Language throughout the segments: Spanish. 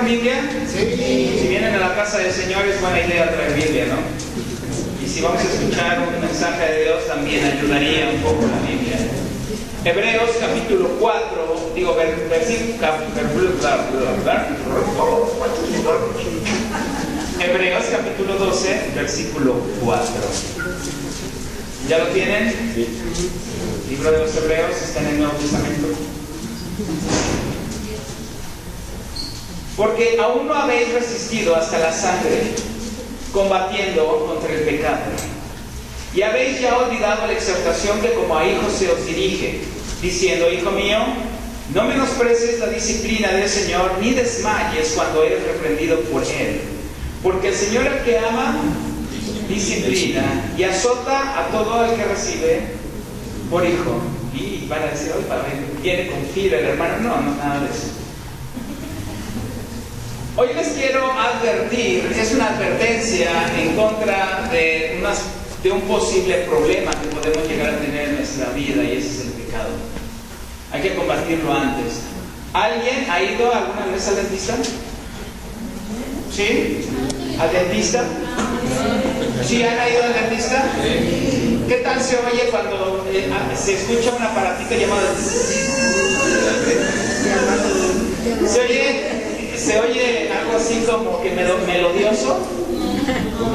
¿Trajeron Biblia? Sí. Si vienen a la casa del Señor es buena idea traer Biblia, ¿no? Y si vamos a escuchar un mensaje de Dios también ayudaría un poco la Biblia. Hebreos capítulo 4, Hebreos capítulo 12, versículo 4. ¿Ya lo tienen? Sí. Libro de los Hebreos está en el Nuevo Testamento. Porque aún no habéis resistido hasta la sangre, combatiendo contra el pecado. Y habéis ya olvidado la exhortación que como a hijos se os dirige, diciendo: Hijo mío, no menosprecies la disciplina del Señor, ni desmayes cuando eres reprendido por Él. Porque el Señor al que ama, disciplina y azota a todo el que recibe por hijo. Y van a decir: hoy viene con fila el hermano. No, nada de eso. Hoy les quiero advertir, es una advertencia en contra de un posible problema que podemos llegar a tener en nuestra vida, y ese es el pecado. Hay que combatirlo antes. ¿Alguien ha ido alguna vez al dentista? ¿Sí? ¿Al dentista? ¿Sí han ido al dentista? ¿Qué tal se oye cuando se escucha un aparatito llamado? ¿Se oye algo así como que melodioso?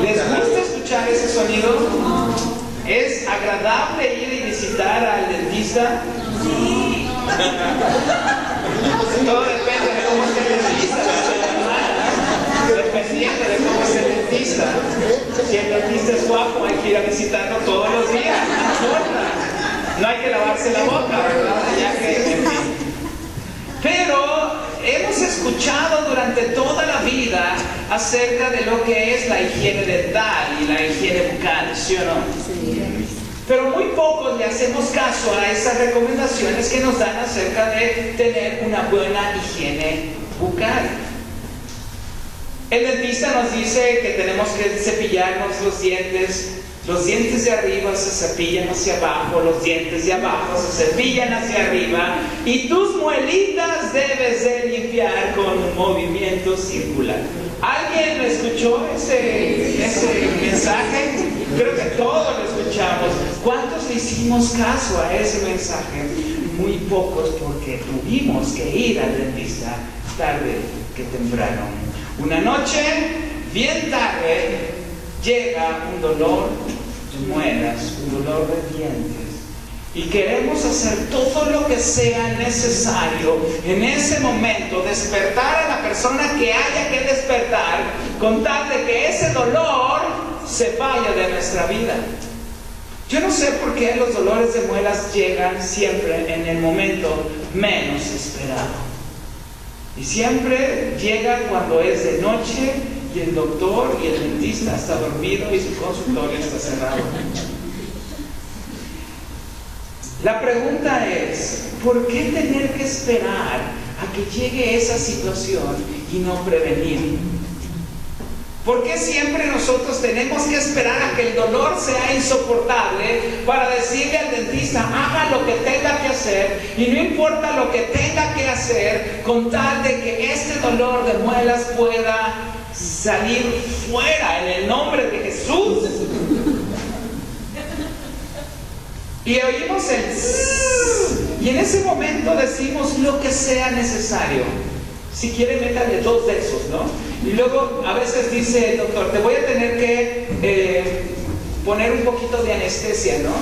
¿Les gusta escuchar ese sonido? ¿Es agradable ir y visitar al dentista? Sí. Todo depende de cómo esté el dentista. Dependiendo de cómo es el dentista. Si el dentista es guapo, hay que ir a visitarlo todos los días. No importa. No hay que lavarse la boca, ¿verdad? Ya que, en fin. Pero hemos escuchado durante toda la vida acerca de lo que es la higiene dental y la higiene bucal, ¿sí o no? Sí. Pero muy pocos le hacemos caso a esas recomendaciones que nos dan acerca de tener una buena higiene bucal. El dentista nos dice que tenemos que cepillarnos los dientes de arriba se cepillan hacia abajo, los dientes de abajo se cepillan hacia arriba, y tus muelitas debes de limpiar con un movimiento circular. ¿Alguien lo escuchó ese mensaje? Creo que todos lo escuchamos. ¿Cuántos le hicimos caso a ese mensaje? Muy pocos, porque tuvimos que ir al dentista tarde que temprano. Una noche, bien tarde, llega un dolor de muelas, un dolor de dientes, y queremos hacer todo lo que sea necesario en ese momento, despertar a la persona que haya que despertar, con tal de que ese dolor se vaya de nuestra vida. Yo no sé por qué los dolores de muelas llegan siempre en el momento menos esperado, y siempre llega cuando es de noche y el doctor y el dentista está dormido y su consultorio está cerrado. La pregunta es: ¿por qué tener que esperar a que llegue esa situación y no prevenir? ¿Por qué siempre nosotros tenemos que esperar a que el dolor sea insoportable para decirle al dentista: haga lo que tenga que hacer, y no importa lo que tenga que hacer, con tal de que este dolor de muelas pueda salir fuera en el nombre de Jesús? Y oímos el zzzz, y en ese momento decimos lo que sea necesario. Si quiere, métale 2 de esos, ¿no? Y luego a veces dice el doctor: te voy a tener que poner un poquito de anestesia, ¿no?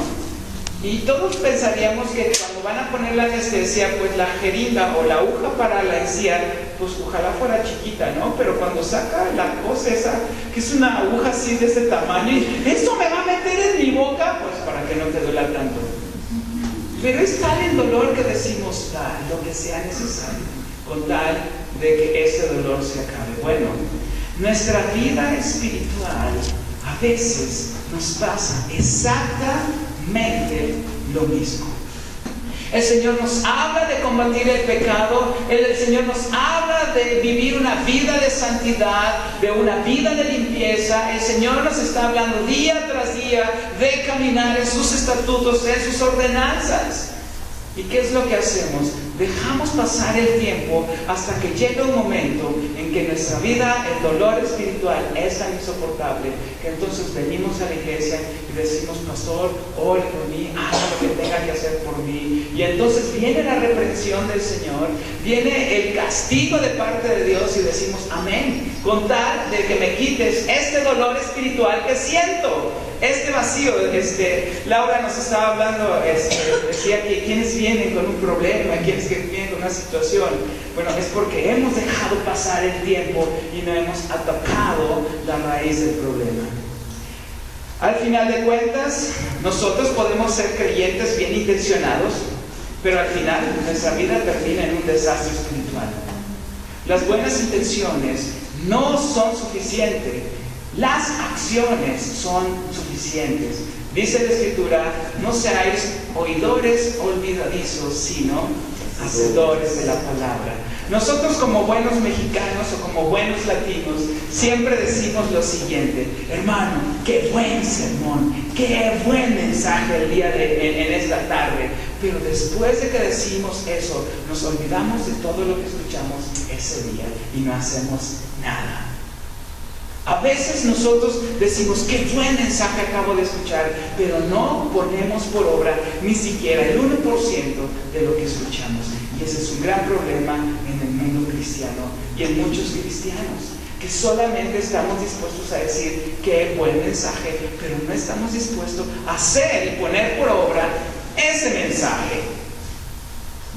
Y todos pensaríamos que cuando van a poner la anestesia, pues la jeringa o la aguja para la encía, pues ojalá fuera chiquita, ¿no? Pero cuando saca la cosa esa, que es una aguja así de ese tamaño, y eso me va a meter en mi boca, pues para que no te duela tanto. Pero es tal el dolor que decimos: tal lo que sea necesario, con tal de que ese dolor se acabe. Bueno, nuestra vida espiritual a veces nos pasa exactamente lo mismo. El Señor nos habla de combatir el pecado, el Señor nos habla de vivir una vida de santidad, de una vida de limpieza. El Señor nos está hablando día tras día de caminar en sus estatutos, en sus ordenanzas. ¿Y qué es lo que hacemos? dejamos pasar el tiempo hasta que llega un momento en que en nuestra vida el dolor espiritual es tan insoportable que entonces venimos a la iglesia y decimos: pastor, ore por mí, haga lo que tenga que hacer por mí. Y entonces viene la reprensión del Señor, viene el castigo de parte de Dios y decimos: amén, con tal de que me quites este dolor espiritual que siento, este vacío. Laura nos estaba hablando, decía que quienes vienen con un problema, quienes vienen con una situación, bueno, es porque hemos dejado pasar el tiempo y no hemos atacado la raíz del problema. Al final de cuentas, nosotros podemos ser creyentes bien intencionados, pero al final nuestra vida termina en un desastre espiritual. Las buenas intenciones no son suficientes. Las acciones son suficientes. Dice la Escritura: no seáis oidores olvidadizos, sino hacedores de la palabra. Nosotros, como buenos mexicanos o como buenos latinos, siempre decimos lo siguiente: hermano, qué buen sermón, qué buen mensaje el día en esta tarde. Pero después de que decimos eso, nos olvidamos de todo lo que escuchamos ese día y no hacemos nada. A veces nosotros decimos: qué buen mensaje acabo de escuchar, pero no ponemos por obra ni siquiera el 1% de lo que escuchamos. Y ese es un gran problema en el mundo cristiano y en muchos cristianos, que solamente estamos dispuestos a decir qué buen mensaje, pero no estamos dispuestos a hacer y poner por obra ese mensaje.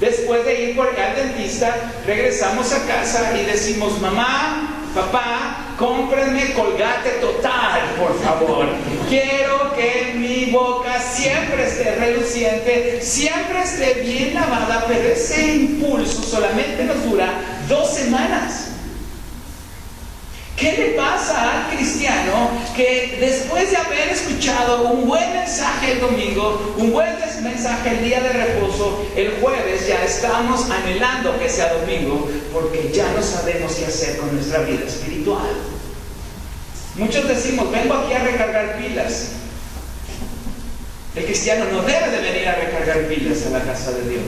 Después de ir al dentista, regresamos a casa y decimos: mamá, papá, cómprenme Colgate Total, por favor. Quiero que mi boca siempre esté reluciente, siempre esté bien lavada, pero ese impulso solamente nos dura 2 semanas. ¿Qué le pasa al cristiano que después de haber escuchado un buen mensaje el domingo, un buen mensaje el día de reposo, el jueves ya estamos anhelando que sea domingo porque ya no sabemos qué hacer con nuestra vida espiritual? Muchos decimos: vengo aquí a recargar pilas. El cristiano no debe de venir a recargar pilas a la casa de Dios.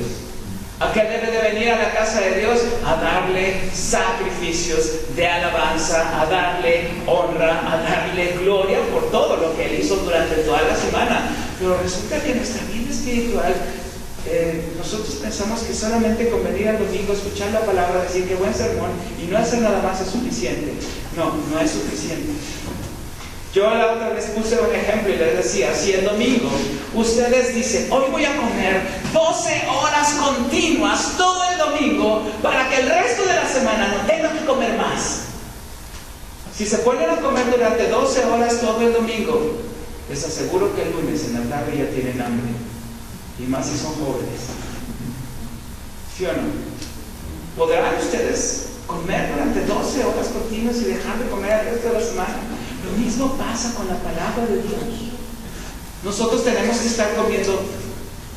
¿A qué debe de venir a la casa de Dios? A darle sacrificios de alabanza, a darle honra, a darle gloria por todo lo que Él hizo durante toda la semana. Pero resulta que nuestra vida espiritual, nosotros pensamos que solamente con venir al domingo, escuchar la palabra, decir qué buen sermón y no hacer nada más es suficiente. No es suficiente. Yo la otra vez puse un ejemplo y les decía: si el domingo ustedes dicen: hoy voy a comer 12 horas continuas todo el domingo para que el resto de la semana no tenga que comer más. Si se ponen a comer durante 12 horas todo el domingo, les aseguro que el lunes en la tarde ya tienen hambre. Y más si son jóvenes. ¿Sí o no? ¿Podrán ustedes comer durante 12 horas continuas y dejar de comer el resto de la semana? Lo mismo pasa con la palabra de Dios. Nosotros tenemos que estar comiendo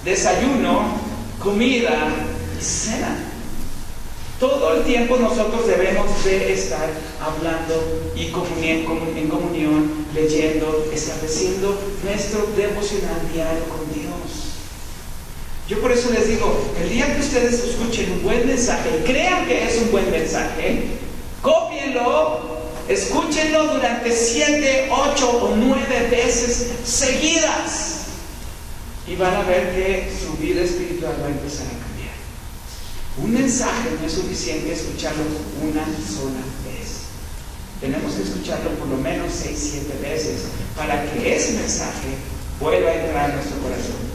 desayuno, comida y cena. Todo el tiempo nosotros debemos de estar hablando y en comunión, leyendo, estableciendo nuestro devocional diario con Dios. Yo por eso les digo: el día que ustedes escuchen un buen mensaje y crean que es un buen mensaje, cópienlo, escúchenlo durante 7, 8 o 9 veces seguidas y van a ver que su vida espiritual va a empezar a cambiar. Un mensaje no es suficiente escucharlo una sola vez. Tenemos que escucharlo por lo menos 6, 7 veces para que ese mensaje vuelva a entrar en nuestro corazón.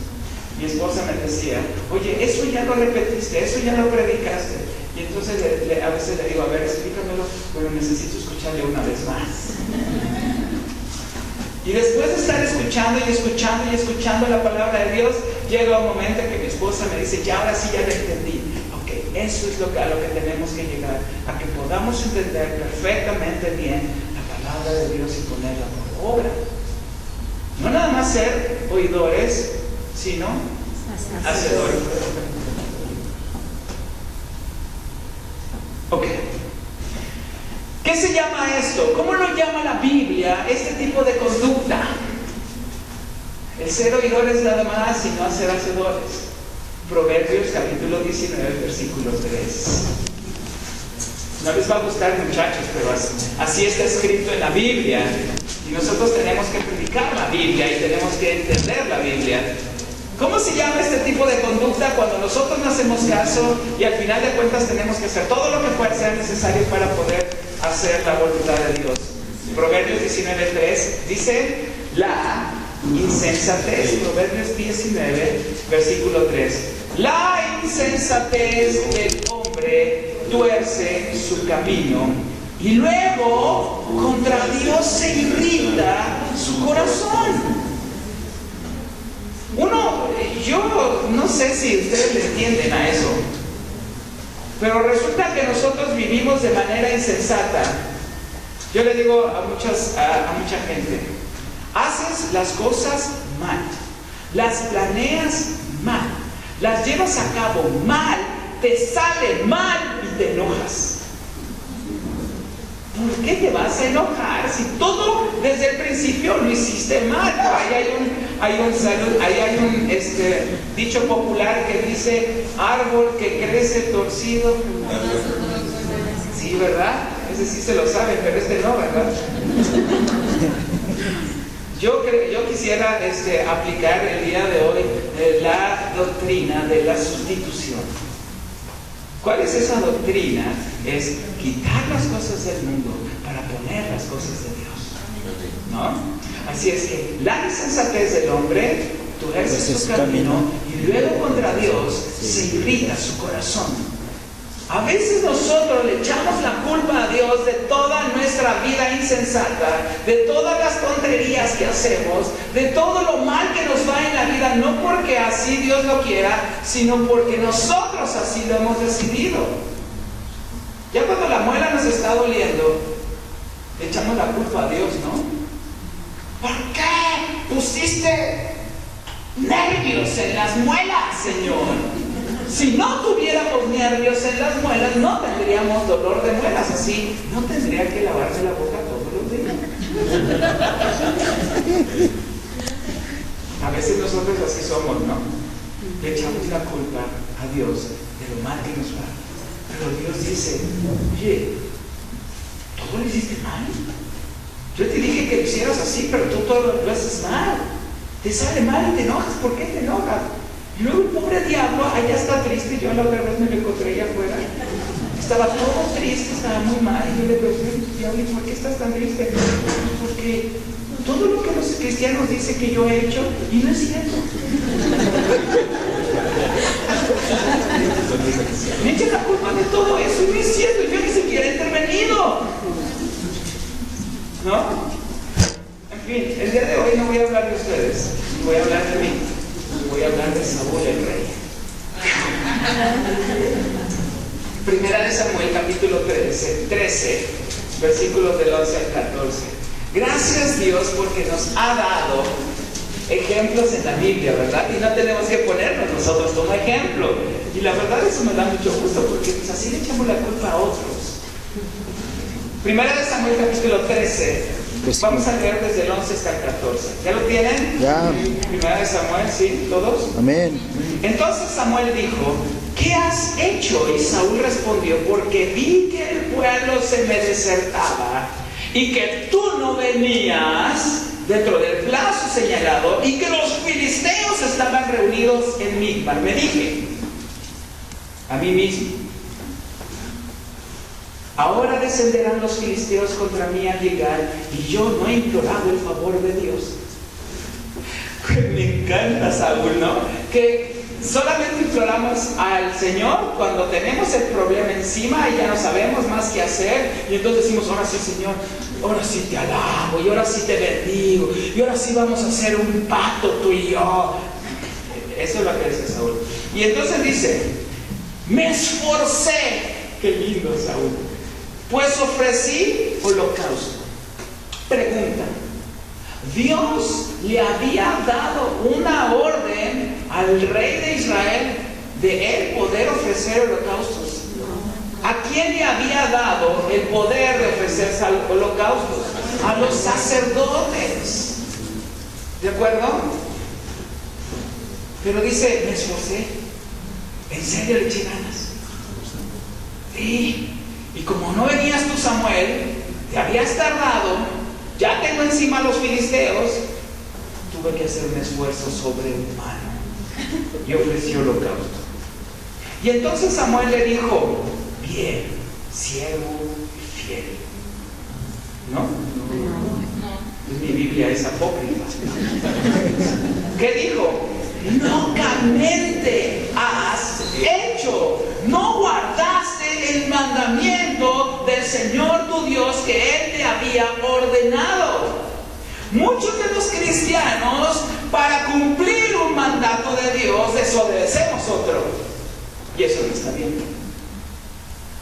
Mi esposa me decía: oye, eso ya lo repetiste, eso ya lo predicaste. Y entonces a veces le digo: a ver, explícamelo. Bueno, necesito escucharle una vez más. Y después de estar escuchando y escuchando y escuchando la palabra de Dios, llega un momento que mi esposa me dice: ya, ahora sí ya lo entendí. Ok, eso es a lo que tenemos que llegar, a que podamos entender perfectamente bien la palabra de Dios y ponerla por obra. No nada más ser oidores, sino hacedores. Ok. ¿Qué se llama esto? ¿Cómo lo llama la Biblia este tipo de conducta? El ser oidores nada más y no hacer hacedores. Proverbios capítulo 19, versículo 3. No les va a gustar, muchachos, pero así está escrito en la Biblia. Y nosotros tenemos que predicar la Biblia y tenemos que entender la Biblia. ¿Cómo se llama este tipo de conducta cuando nosotros no hacemos caso y al final de cuentas tenemos que hacer todo lo que sea necesario para poder hacer la voluntad de Dios? Proverbios 19:3 dice: la insensatez. Proverbios 19, versículo 3. La insensatez del hombre tuerce su camino y luego contra Dios se irrita su corazón. Yo no sé si ustedes le entienden a eso, pero resulta que nosotros vivimos de manera insensata. Yo le digo a mucha gente: haces las cosas mal, las planeas mal, las llevas a cabo mal, te sale mal y te enojas. ¿Por qué te vas a enojar si todo desde el principio lo hiciste mal? Ahí hay un dicho popular que dice: árbol que crece torcido. Sí, ¿verdad? Ese sí se lo saben, pero no, ¿verdad? Yo quisiera aplicar el día de hoy la doctrina de la sustitución. ¿Cuál es esa doctrina? Es quitar las cosas del mundo para poner las cosas de Dios, ¿no? Así es que la insensatez del hombre tuerce su camino y luego contra Dios se irrita su corazón. A veces nosotros le echamos la culpa a Dios de toda nuestra vida insensata, de todas las tonterías que hacemos, de todo lo mal que nos va en la vida, no porque así Dios lo quiera, sino porque nosotros así lo hemos decidido. Ya cuando la muela nos está doliendo, le echamos la culpa a Dios, ¿no? ¿Por qué pusiste nervios en las muelas, Señor? Si no tuviéramos nervios en las muelas, no tendríamos dolor de muelas. Así no tendría que lavarse la boca todos los días. A veces nosotros así somos, ¿no? Le echamos la culpa a Dios de lo mal que nos va. Pero Dios dice: oye, ¿todo lo hiciste mal? Yo te dije que lo hicieras así, pero tú todo lo haces mal. Te sale mal y te enojas. ¿Por qué te enojas? Y luego el pobre diablo allá está triste. Yo la otra vez me lo encontré allá afuera. Estaba todo triste, estaba muy mal. Y yo le pregunté: diablo, ¿por qué estás tan triste? Porque todo lo que los cristianos dicen que yo he hecho, y no es cierto. Me echan la culpa de todo eso, y no es cierto. Yo ni siquiera he intervenido, ¿no? En fin, el día de hoy no voy a hablar de ustedes, voy a hablar de mí. Voy a hablar de Saúl el rey. Primera de Samuel capítulo 13, versículos del 11 al 14. Gracias Dios porque nos ha dado ejemplos en la Biblia, ¿verdad? Y no tenemos que ponernos nosotros como ejemplo. Y la verdad eso me da mucho gusto, porque pues así le echamos la culpa a otros. Primera de Samuel capítulo 13. Vamos a leer desde el 11 hasta el 14. ¿Ya lo tienen? Ya. Primera de Samuel, ¿sí? ¿Todos? Amén. Entonces Samuel dijo: ¿qué has hecho? Y Saúl respondió: porque vi que el pueblo se me desertaba y que tú no venías dentro del plazo señalado y que los filisteos estaban reunidos en Migdal. Me dije a mí mismo: ahora descenderán los filisteos contra mí a Gilgal, y yo no he implorado el favor de Dios. Me encanta Saúl, ¿no? Que solamente imploramos al Señor cuando tenemos el problema encima y ya no sabemos más qué hacer, y entonces decimos: ahora sí, Señor, ahora sí te alabo, y ahora sí te bendigo, y ahora sí vamos a hacer un pacto tú y yo. Eso es lo que dice Saúl. Y entonces dice: me esforcé. Qué lindo, Saúl. Pues ofrecí holocausto. Pregunta: ¿Dios le había dado una orden al rey de Israel de él poder ofrecer holocaustos? ¿A quién le había dado el poder de ofrecer holocaustos? A los sacerdotes. ¿De acuerdo? Pero dice: me esforcé. ¿En serio le eché ganas? Sí. Y como no venías tú, Samuel, te habías tardado, ya tengo encima a los filisteos, tuve que hacer un esfuerzo sobrehumano y ofreció holocausto. Y entonces Samuel le dijo: bien, siervo y fiel. ¿No? Mi Biblia es apócrifa. ¿Qué dijo? Locamente has hecho. No guardaste el mandamiento del Señor tu Dios que Él te había ordenado. Muchos de los cristianos, para cumplir un mandato de Dios, desobedecemos otro. Y eso no está bien.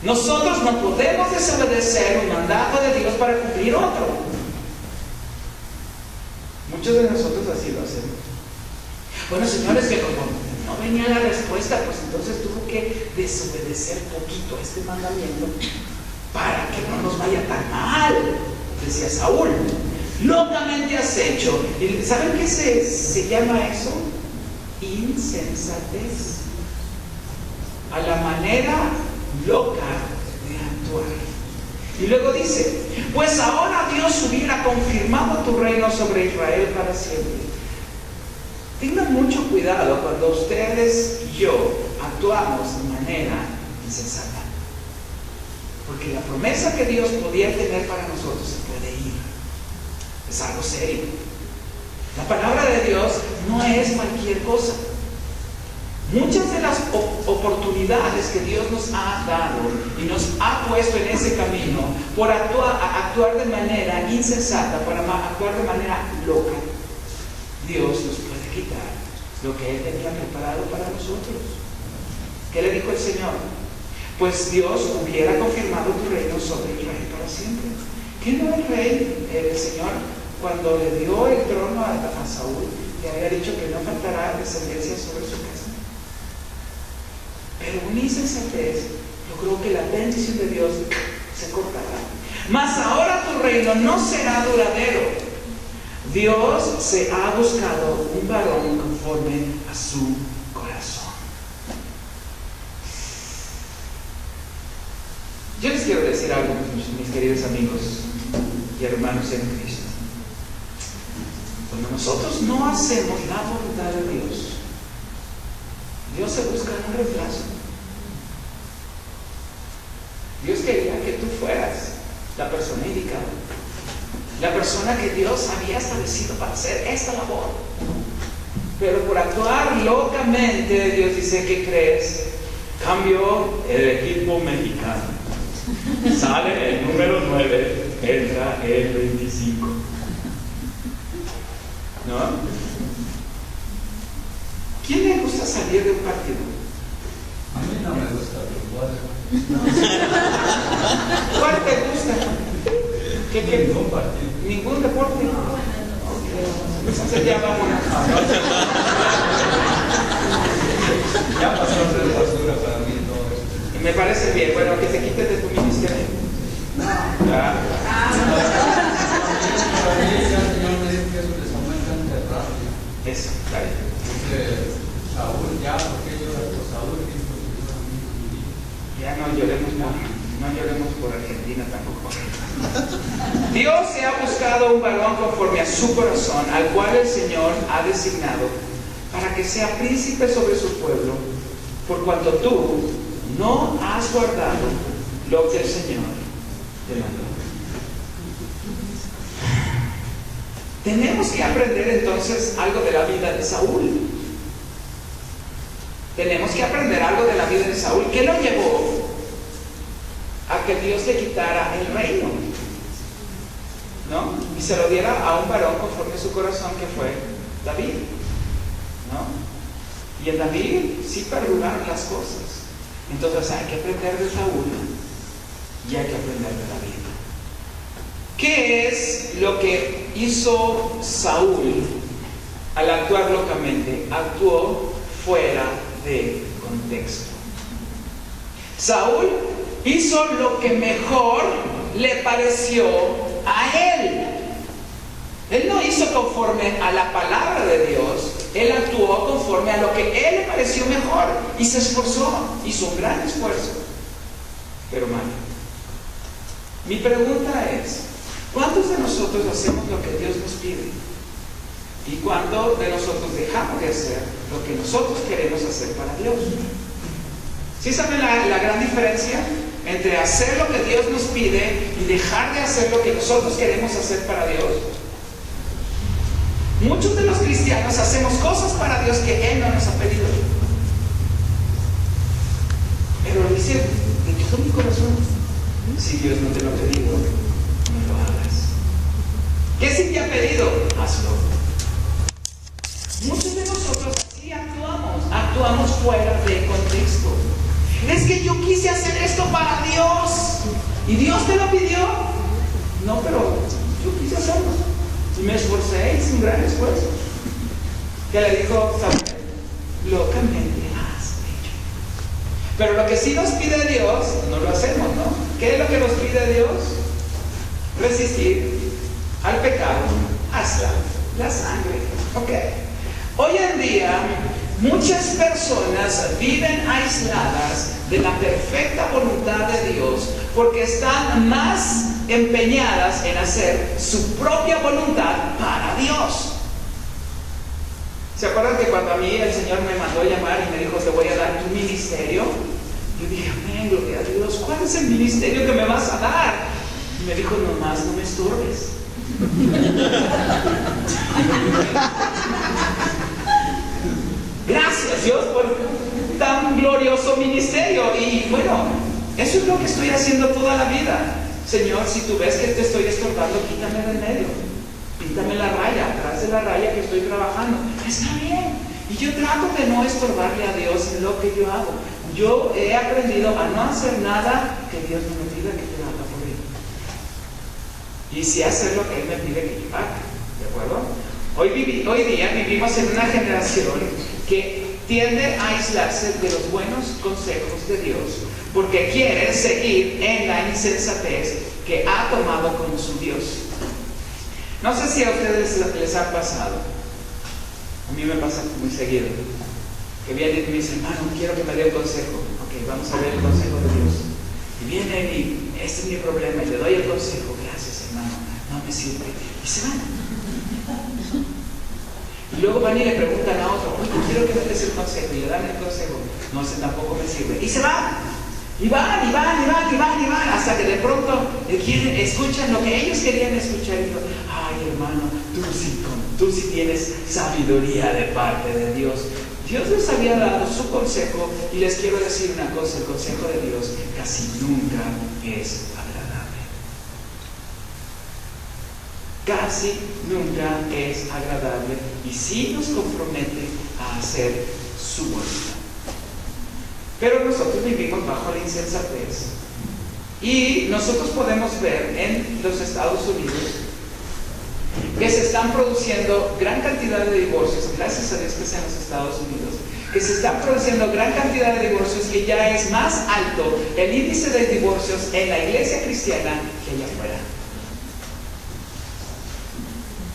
Nosotros no podemos desobedecer un mandato de Dios para cumplir otro. Muchos de nosotros así lo hacemos. Bueno, señores, que como no venía la respuesta, pues entonces tuvo que desobedecer poquito este mandamiento para que no nos vaya tan mal, decía Saúl. Locamente has hecho. ¿Y saben qué se llama eso? Insensatez. A la manera loca de actuar. Y luego dice: pues ahora Dios hubiera confirmado tu reino sobre Israel para siempre. Tengan mucho cuidado cuando ustedes y yo actuamos de manera insensata, porque la promesa que Dios podía tener para nosotros se puede ir. Es algo serio. La palabra de Dios no es cualquier cosa. Muchas de las oportunidades que Dios nos ha dado y nos ha puesto en ese camino por actuar de manera insensata, para actuar de manera loca, Dios nos puede quitar lo que Él tenía preparado para nosotros. ¿Qué le dijo el Señor? Pues Dios hubiera confirmado tu reino sobre Israel para siempre. ¿Quién no era el rey? El Señor, cuando le dio el trono a Saúl, le había dicho que no faltará descendencia sobre su casa. Pero una insensatez logró que la bendición de Dios se cortara. Mas ahora tu reino no será duradero. Dios se ha buscado un varón conforme a su corazón. Yo les quiero decir algo, mis queridos amigos y hermanos en Cristo. Cuando nosotros no hacemos la voluntad de Dios, Dios se busca un reemplazo. Dios quería que tú fueras la persona indicada, la persona que Dios había establecido para hacer esta labor. Pero por actuar locamente, Dios dice: ¿qué crees? Cambió el equipo mexicano. Sale el número 9, entra el 25. ¿No? ¿Quién le gusta salir de un partido? A mí no me gusta el fútbol. ¿Cuál te gusta? ¿Qué? Ningún partido. ¿Ningún deporte? Entonces ya vámonos. Ya pasó a ser basura para mí todo esto. Me parece bien. Bueno, que te quites de tu ministerio. Para mí ya el Señor me dijo que eso les aumenta enterrado. Eso, está bien. Dice Saúl, ya, porque lloras por Saúl, dijo Ya no lloremos por Argentina tampoco. Dios se ha buscado un varón conforme a su corazón, al cual el Señor ha designado para que sea príncipe sobre su pueblo, por cuanto tú no has guardado lo que el Señor te mandó. Tenemos que aprender entonces algo de la vida de Saúl. Tenemos que aprender algo de la vida de Saúl. ¿Qué lo llevó a que Dios le quitara el reino? ¿No? Y se lo diera a un varón conforme a su corazón, que fue David. ¿No? Y en David sí perduraron las cosas. Entonces hay que aprender de Saúl y hay que aprender de David. ¿Qué es lo que hizo Saúl al actuar locamente? Actuó fuera de contexto. Saúl hizo lo que mejor le pareció a él. Él no hizo conforme a la palabra de Dios, Él actuó conforme a lo que a él le pareció mejor y se esforzó, hizo un gran esfuerzo, pero mal. Mi pregunta es, ¿cuántos de nosotros hacemos lo que Dios nos pide? ¿Y cuántos de nosotros dejamos de hacer lo que nosotros queremos hacer para Dios? ¿Sí saben la gran diferencia entre hacer lo que Dios nos pide y dejar de hacer lo que nosotros queremos hacer para Dios? Muchos de los cristianos hacemos cosas para Dios que Él no nos ha pedido. Pero lo dice de todo mi corazón. Si Dios no te lo ha pedido, no lo hagas. ¿Qué sí te ha pedido? Hazlo. Muchos de nosotros así actuamos fuera de contexto. Es que yo quise hacer esto para Dios y Dios te lo pidió. No, pero yo quise hacerlo y me esforcé, hice un gran esfuerzo. ¿Qué le dijo Samuel? Locamente has hecho. Pero lo que sí nos pide Dios, no lo hacemos, ¿no? ¿Qué es lo que nos pide Dios? Resistir al pecado hasta la sangre. Ok. Hoy en día, muchas personas viven aisladas de la perfecta voluntad de Dios porque están más empeñadas en hacer su propia voluntad para Dios. ¿Se acuerdan que cuando a mí el Señor me mandó a llamar y me dijo, te voy a dar tu ministerio? Yo dije, amén, gloria a Dios, ¿cuál es el ministerio que me vas a dar? Y me dijo, nomás no me estorbes. Gracias Dios por tan glorioso ministerio. Y bueno, eso es lo que estoy haciendo toda la vida. Señor, si tú ves que te estoy estorbando, quítame del medio, píntame la raya, atrás de la raya que estoy trabajando. Está bien. Y yo trato de no estorbarle a Dios en lo que yo hago. Yo he aprendido a no hacer nada que Dios no me pida que yo haga por Él. Y sí hacer lo que Él me pide que yo haga. ¿De acuerdo? Hoy día vivimos en una generación que tiende a aislarse de los buenos consejos de Dios porque quieren seguir en la insensatez que ha tomado como su Dios. No sé si a ustedes les ha pasado. A mí me pasa muy seguido. Que vienen y me dicen, hermano, quiero que me dé un consejo. Ok, vamos a ver el consejo de Dios. Y vienen y, este es mi problema, y le doy el consejo. Gracias, hermano, no me sirve. Y se van. Y luego van y le preguntan a otro, oye, quiero que me des el consejo. Y le dan el consejo. No, ese tampoco me sirve. Y se van. Y van, hasta que de pronto escuchan lo que ellos querían escuchar. Y digo, ay, hermano, tú sí tienes sabiduría de parte de Dios. Dios les había dado su consejo y les quiero decir una cosa, el consejo de Dios casi nunca es agradable. Casi nunca es agradable y sí nos compromete a hacer su voluntad. Pero nosotros vivimos bajo la insensatez y nosotros podemos ver en los Estados Unidos que se están produciendo gran cantidad de divorcios, gracias a Dios que sea en los Estados Unidos, que se están produciendo gran cantidad de divorcios, que ya es más alto el índice de divorcios en la iglesia cristiana que allá afuera.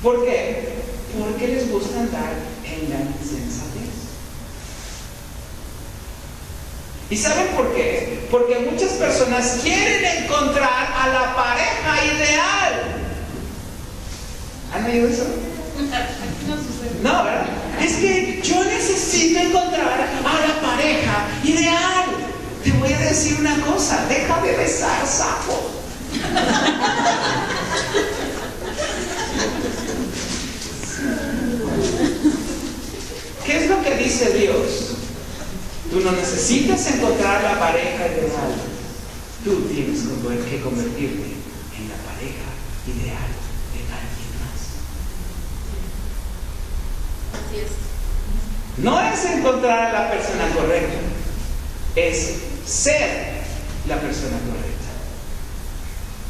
¿Por qué? Porque les gusta andar en la insensatez. ¿Y saben por qué? Porque muchas personas quieren encontrar a la pareja ideal. ¿Han oído eso? No, ¿verdad? Es que yo necesito encontrar a la pareja ideal. Te voy a decir una cosa, deja de besar sapo. ¿Qué es lo que dice Dios? Tú no necesitas encontrar la pareja ideal. Tú tienes que convertirte en la pareja ideal de alguien más. Así es. No es encontrar a la persona correcta, es ser la persona correcta.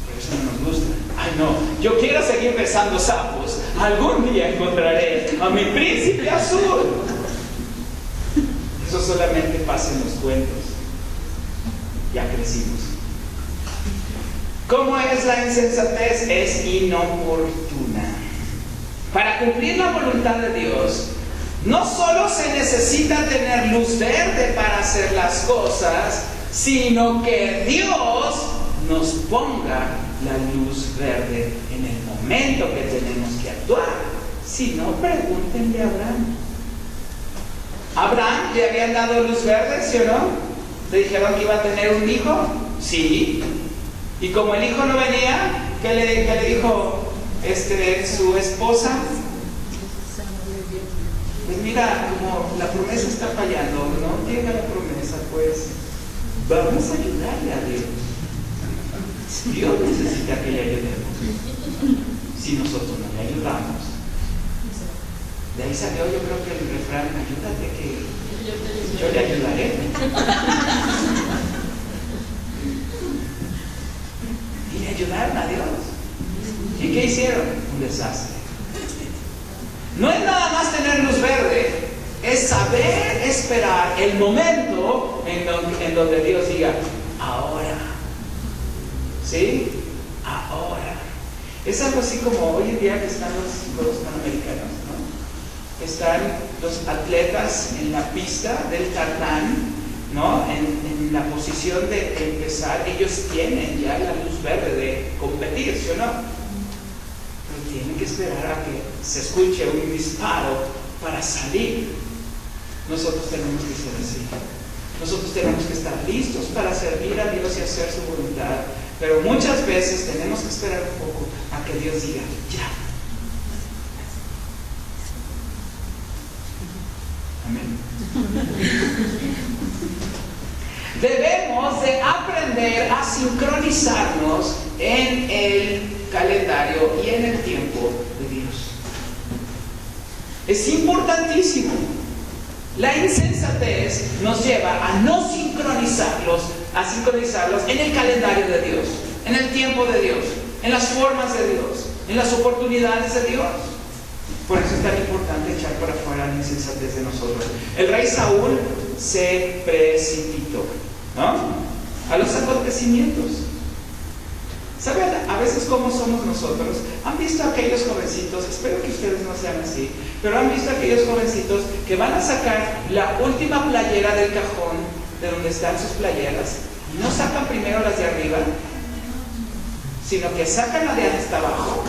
Por eso no nos gusta. Ay, no, yo quiero seguir besando sapos. Algún día encontraré a mi príncipe azul. Eso solamente pasa en los cuentos. Ya crecimos. ¿Cómo es la insensatez? Es inoportuna. Para cumplir la voluntad de Dios, No solo se necesita tener luz verde para hacer las cosas, sino que Dios nos ponga la luz verde en el momento que tenemos que actuar. Si no, pregúntenle a Abraham. ¿Abraham le habían dado luz verde, sí o no? ¿Le dijeron que iba a tener un hijo? Sí. Y como el hijo no venía, ¿qué le dijo su esposa? Pues mira, como la promesa está fallando, no llega la promesa, pues vamos a ayudarle a Dios. Dios necesita que le ayudemos. Si nosotros no le ayudamos. De ahí salió, yo creo que el refrán, ayúdate que yo le ayudaré. Y le ayudaron a Dios. ¿Y qué hicieron? Un desastre. No es nada más tener luz verde, es saber esperar el momento en donde Dios diga, ahora. ¿Sí? Ahora. Es algo así como hoy en día que están los Juegos Panamericanos, ¿no? Están los atletas en la pista del tartán, ¿no? En la posición de empezar, ellos tienen ya la luz verde de competir, ¿sí o no? Pero tienen que esperar a que se escuche un disparo para salir. Nosotros tenemos que ser así. Nosotros tenemos que estar listos para servir a Dios y hacer su voluntad. Pero muchas veces tenemos que esperar un poco a que Dios diga, ya. Amén. Debemos de aprender a sincronizarnos en el calendario y en el tiempo de Dios. Es importantísimo. La insensatez nos lleva a no sincronizarlos en el calendario de Dios, en el tiempo de Dios, en las formas de Dios, en las oportunidades de Dios. Por eso es tan importante echar para afuera la insensatez de nosotros. El rey Saúl se precipitó, ¿no? A los acontecimientos. ¿Saben a veces cómo somos nosotros? ¿Han visto aquellos jovencitos? Espero que ustedes no sean así, pero han visto aquellos jovencitos que van a sacar la última playera del cajón de donde están sus playeras y no sacan primero las de arriba, sino que sacan la de hasta abajo.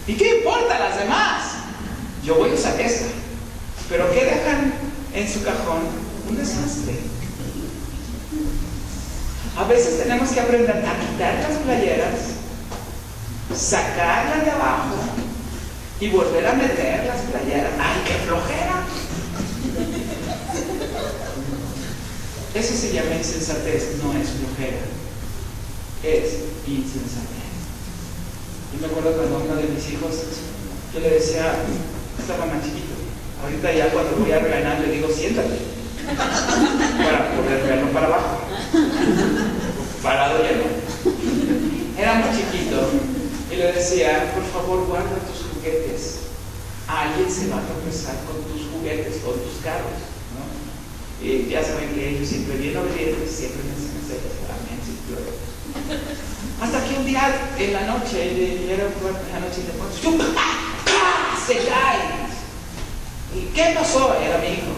¿Y qué importa las demás? Yo voy a usar esta. Pero ¿qué dejan en su cajón? Un desastre. A veces tenemos que aprender a quitar las playeras, sacarlas de abajo y volver a meter las playeras. ¡Ay, qué flojera! Eso se llama insensatez, no es flojera, es insensatez. Yo me acuerdo cuando uno de mis hijos, yo le decía, estaba más chiquito, ahorita ya cuando voy a regañar le digo, siéntate, para poder verlo para abajo, parado ya no. Era muy chiquito y le decía, por favor guarda tus juguetes, alguien se va a tropezar con tus juguetes, con tus carros, ¿no? Y ya saben que ellos siempre bien obedientes, siempre me hacen hacer amén, sí, gloria. Hasta que un día en la noche, era la noche de pronto, se cae. ¿Y qué pasó? Era mi hijo.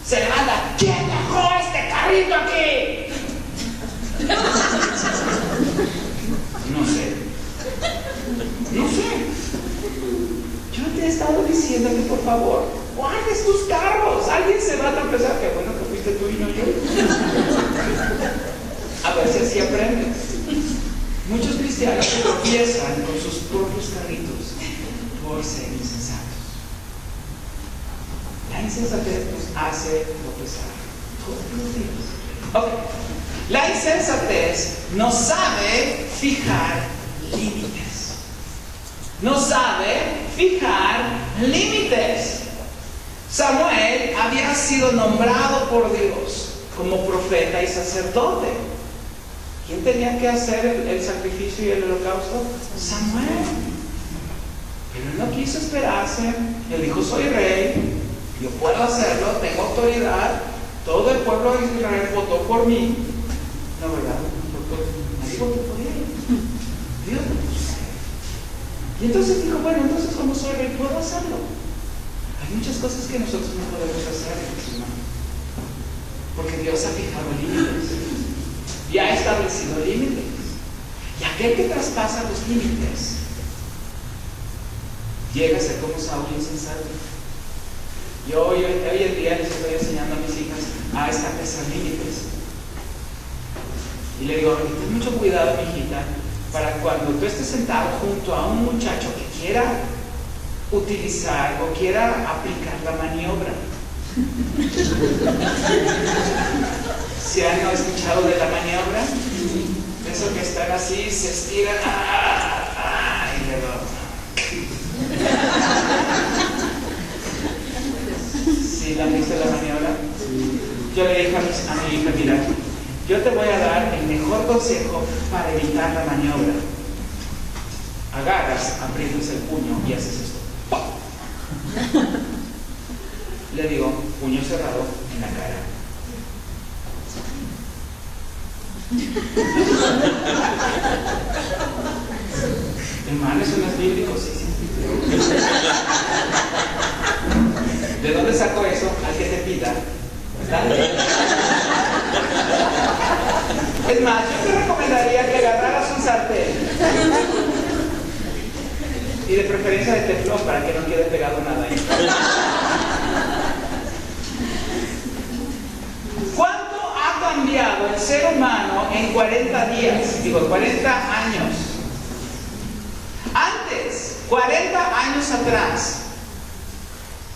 Se levanta, ¿quién dejó este carrito aquí? No sé. Yo te he estado diciendo que por favor guardes tus carros. Alguien se va a tropezar. Qué bueno que fuiste tú y no yo. A veces sí aprendes. Muchos cristianos se tropiezan con sus propios carritos por ser insensatos. La insensatez nos hace tropezar todos los días. Okay. La insensatez no sabe fijar límites. No sabe fijar límites. Samuel había sido nombrado por Dios como profeta y sacerdote. ¿Quién tenía que hacer el sacrificio y el holocausto? Samuel. Pero él no quiso esperarse. Él dijo, soy rey, yo puedo hacerlo, tengo autoridad. Todo el pueblo de Israel votó por mí. No, ¿verdad? Nadie votó por él. Dios lo puso. Y entonces dijo, bueno, entonces como soy rey, puedo hacerlo. Hay muchas cosas que nosotros no podemos hacer, hermano, porque Dios ha fijado límites y ha establecido límites. Y aquel que traspasa los límites llega a ser como Saúl insensato. Yo hoy en día les estoy enseñando a mis hijas a establecer límites. Y le digo, ten mucho cuidado, mijita, para cuando tú estés sentado junto a un muchacho que quiera utilizar o quiera aplicar la maniobra. ¿Se han escuchado de la maniobra? Eso que están así, se estiran, y luego... ¿Sí la han visto la maniobra? Yo le dije a mi hija, mira, yo te voy a dar el mejor consejo para evitar la maniobra. Agarras, aprietas el puño y haces esto. Le digo, puño cerrado en la cara. Hermano, eso no es bíblico, sí. ¿De dónde sacó eso? Al que te pida. ¿Verdad? Es más, yo te recomendaría que agarraras un sartén. Y de preferencia de teflón para que no quede pegado nada ahí. ¿Cuánto ha cambiado el ser humano en 40 días? Digo, 40 años. Antes, 40 años atrás,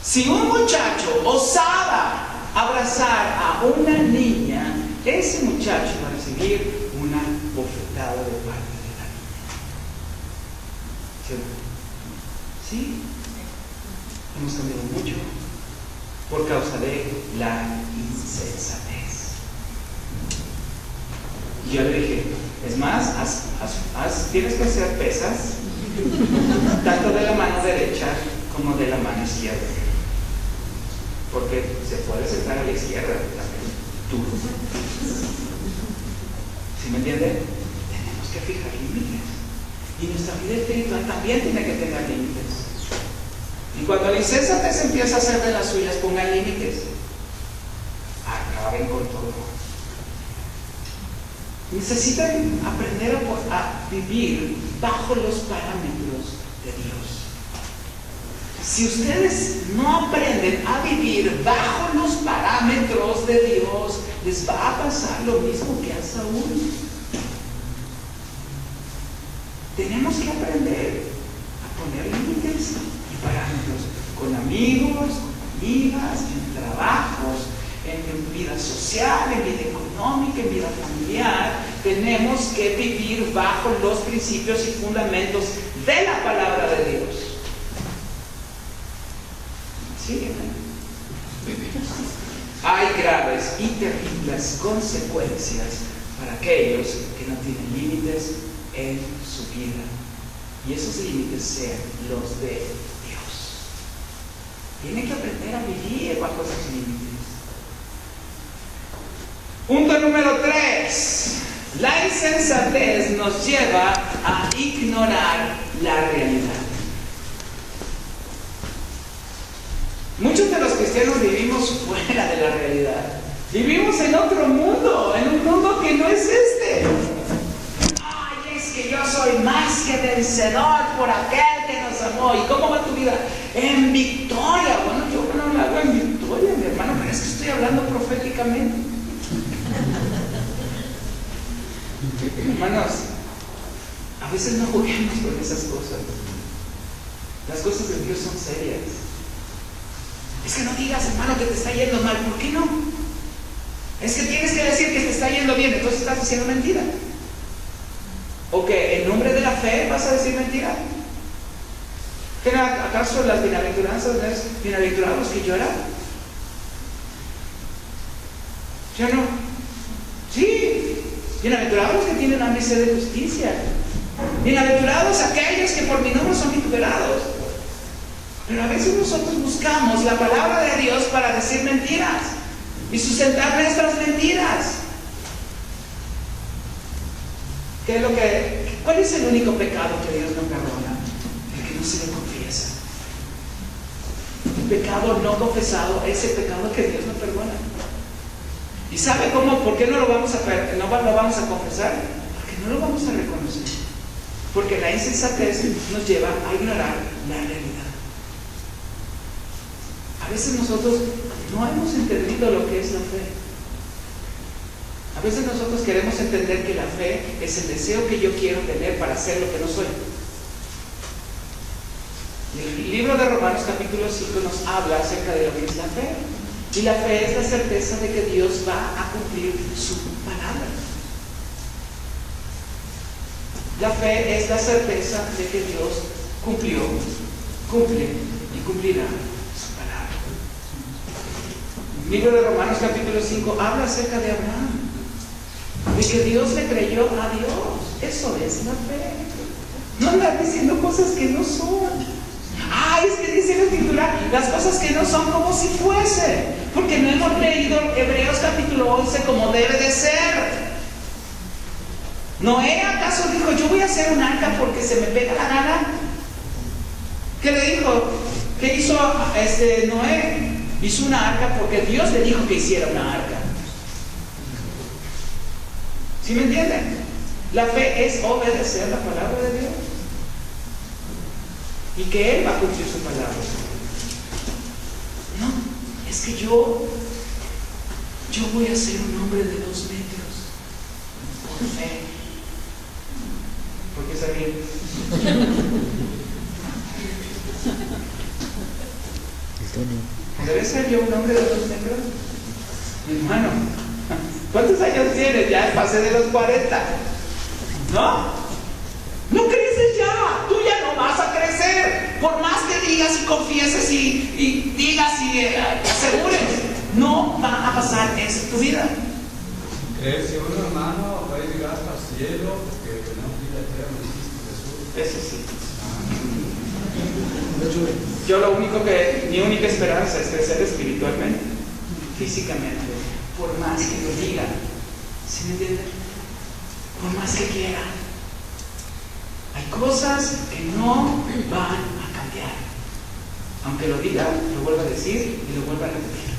si un muchacho osaba abrazar a una niña, ese muchacho iba a recibir una bofetada de parte de la niña. ¿Sí? Hemos cambiado mucho por causa de la insensatez. Y yo le dije, es más, tienes que hacer pesas, tanto de la mano derecha como de la mano izquierda. Porque se puede sentar a la izquierda también. Tú. ¿Sí me entienden? Tenemos que fijar límites. Y nuestra vida espiritual también tiene que tener límites. Y cuando la insensatez empieza a hacer de las suyas, pongan límites. Acaben con todo. Necesitan aprender a vivir bajo los parámetros de Dios. Si ustedes no aprenden a vivir bajo los parámetros de Dios, les va a pasar lo mismo que a Saúl. Tenemos que aprender a poner límites y parámetros con amigos, con amigas, en trabajos, en vida social, en vida económica, en vida familiar. Tenemos que vivir bajo los principios y fundamentos de la palabra de Dios. ¿Sí? Hay graves y terribles consecuencias para aquellos que no tienen límites en su vida. Y esos límites sean los de Dios. Tienen que aprender a vivir bajo esos límites. Punto número 3. La insensatez nos lleva a ignorar la realidad. Muchos de los cristianos vivimos fuera de la realidad. Vivimos en otro mundo, en un mundo que no es este. Ay, es que yo soy más que vencedor por aquel que nos amó. ¿Y cómo va tu vida? En victoria. Bueno, yo no hablo en victoria, mi hermano, pero es que estoy hablando proféticamente. Hermanos, a veces no juguemos con esas cosas. Las cosas de Dios son serias. Es que no digas, hermano, que te está yendo mal. ¿Por qué no? Es que tienes que decir que te está yendo bien, entonces estás diciendo mentira. ¿O que en nombre de la fe vas a decir mentira? ¿Acaso las bienaventuranzas no es bienaventurados los que lloran? ¿Sí o no? Sí. Bienaventurados los que tienen hambre y sed de justicia. Bienaventurados aquellos que por mi nombre son vituperados. Pero a veces nosotros buscamos la palabra de Dios para decir mentiras y sustentar nuestras mentiras. ¿Cuál es el único pecado que Dios no perdona? El que no se le confiesa. pecado no confesado es el pecado que Dios no perdona. ¿Y sabe cómo? ¿Por qué no lo vamos a confesar? Porque no lo vamos a reconocer. Porque la insensatez nos lleva a ignorar la realidad. A veces nosotros no hemos entendido lo que es la fe. A veces nosotros queremos entender que la fe es el deseo que yo quiero tener para ser lo que no soy. El libro de Romanos capítulo 5 nos habla acerca de lo que es la fe. Y la fe es la certeza de que Dios va a cumplir su palabra. La fe es la certeza de que Dios cumple y cumplirá su palabra. El libro de Romanos capítulo 5 habla acerca de Abraham, de que Dios le creyó a Dios. Eso es la fe. No andar diciendo cosas que no son. Es que dice la Escritura, las cosas que no son como si fuese, porque no hemos leído Hebreos capítulo 11 como debe de ser. ¿Noé acaso dijo, yo voy a hacer un arca porque se me pega la gana? ¿Qué le dijo? ¿Qué hizo Noé? Hizo una arca porque Dios le dijo que hiciera una arca. ¿Sí me entienden? La fe es obedecer la palabra de Dios. Y que Él va a cumplir su palabra. No, es que yo voy a ser un hombre de 2 metros. Por fe. ¿Por qué se ríen? ¿Debe ser yo un hombre de 2 metros? Mi hermano, ¿cuántos años tienes? Ya pasé de los 40. ¿No? No creces ya, tú ya no vas a crecer. Por más que digas y confieses y digas y asegures, no va a pasar eso en tu vida. Si un hermano va a llegar hasta el cielo, porque tenemos vida eterna en Cristo Jesús. Eso sí. Yo mi única esperanza es crecer espiritualmente, físicamente, por más que lo digan. ¿Sí me entienden? Por más que quieran. Hay cosas que no van a cambiar. Aunque lo diga, lo vuelva a decir y lo vuelva a repetir.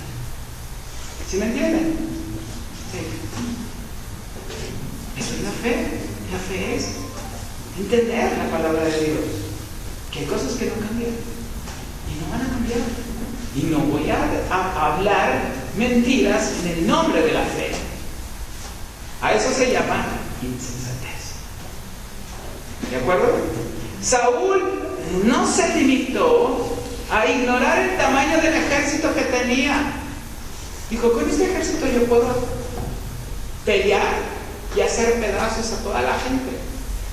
¿Sí me entienden? Sí. Eso es la fe. La fe es entender la palabra de Dios. Que hay cosas que no cambian. Y no van a cambiar. Y no voy a hablar mentiras en el nombre de la fe. A eso se llama insensatez. ¿De acuerdo? Saúl no se limitó a ignorar el tamaño del ejército que tenía. Dijo, con este ejército yo puedo pelear y hacer pedazos a toda la gente.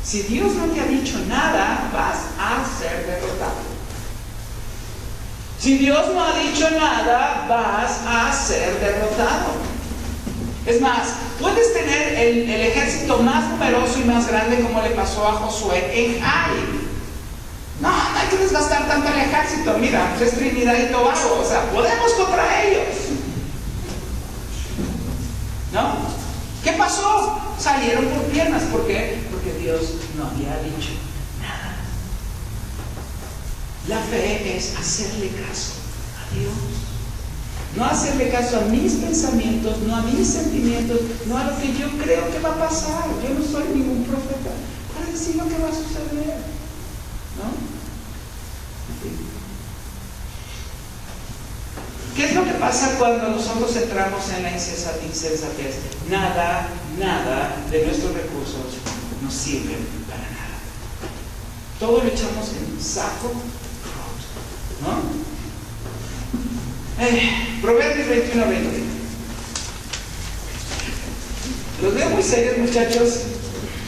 Si Dios no te ha dicho nada, vas a ser derrotado. Si Dios no ha dicho nada, vas a ser derrotado. Es más, puedes tener el ejército más numeroso y más grande como le pasó a Josué en Ai. No hay que desgastar tanto el ejército. Mira, pues es Trinidad y Tobago. O sea, podemos contra ellos. ¿No? ¿Qué pasó? Salieron por piernas. ¿Por qué? Porque Dios no había dicho nada. La fe es hacerle caso a Dios. No hacerle caso a mis pensamientos, no a mis sentimientos, no a lo que yo creo que va a pasar. Yo no soy ningún profeta para decir lo que va a suceder. ¿No? ¿Qué es lo que pasa cuando nosotros entramos en la insensatez? Nada de nuestros recursos nos sirve para nada. Todo lo echamos en un saco roto. ¿No? Proverbios 21:20. Los veo muy serios, muchachos.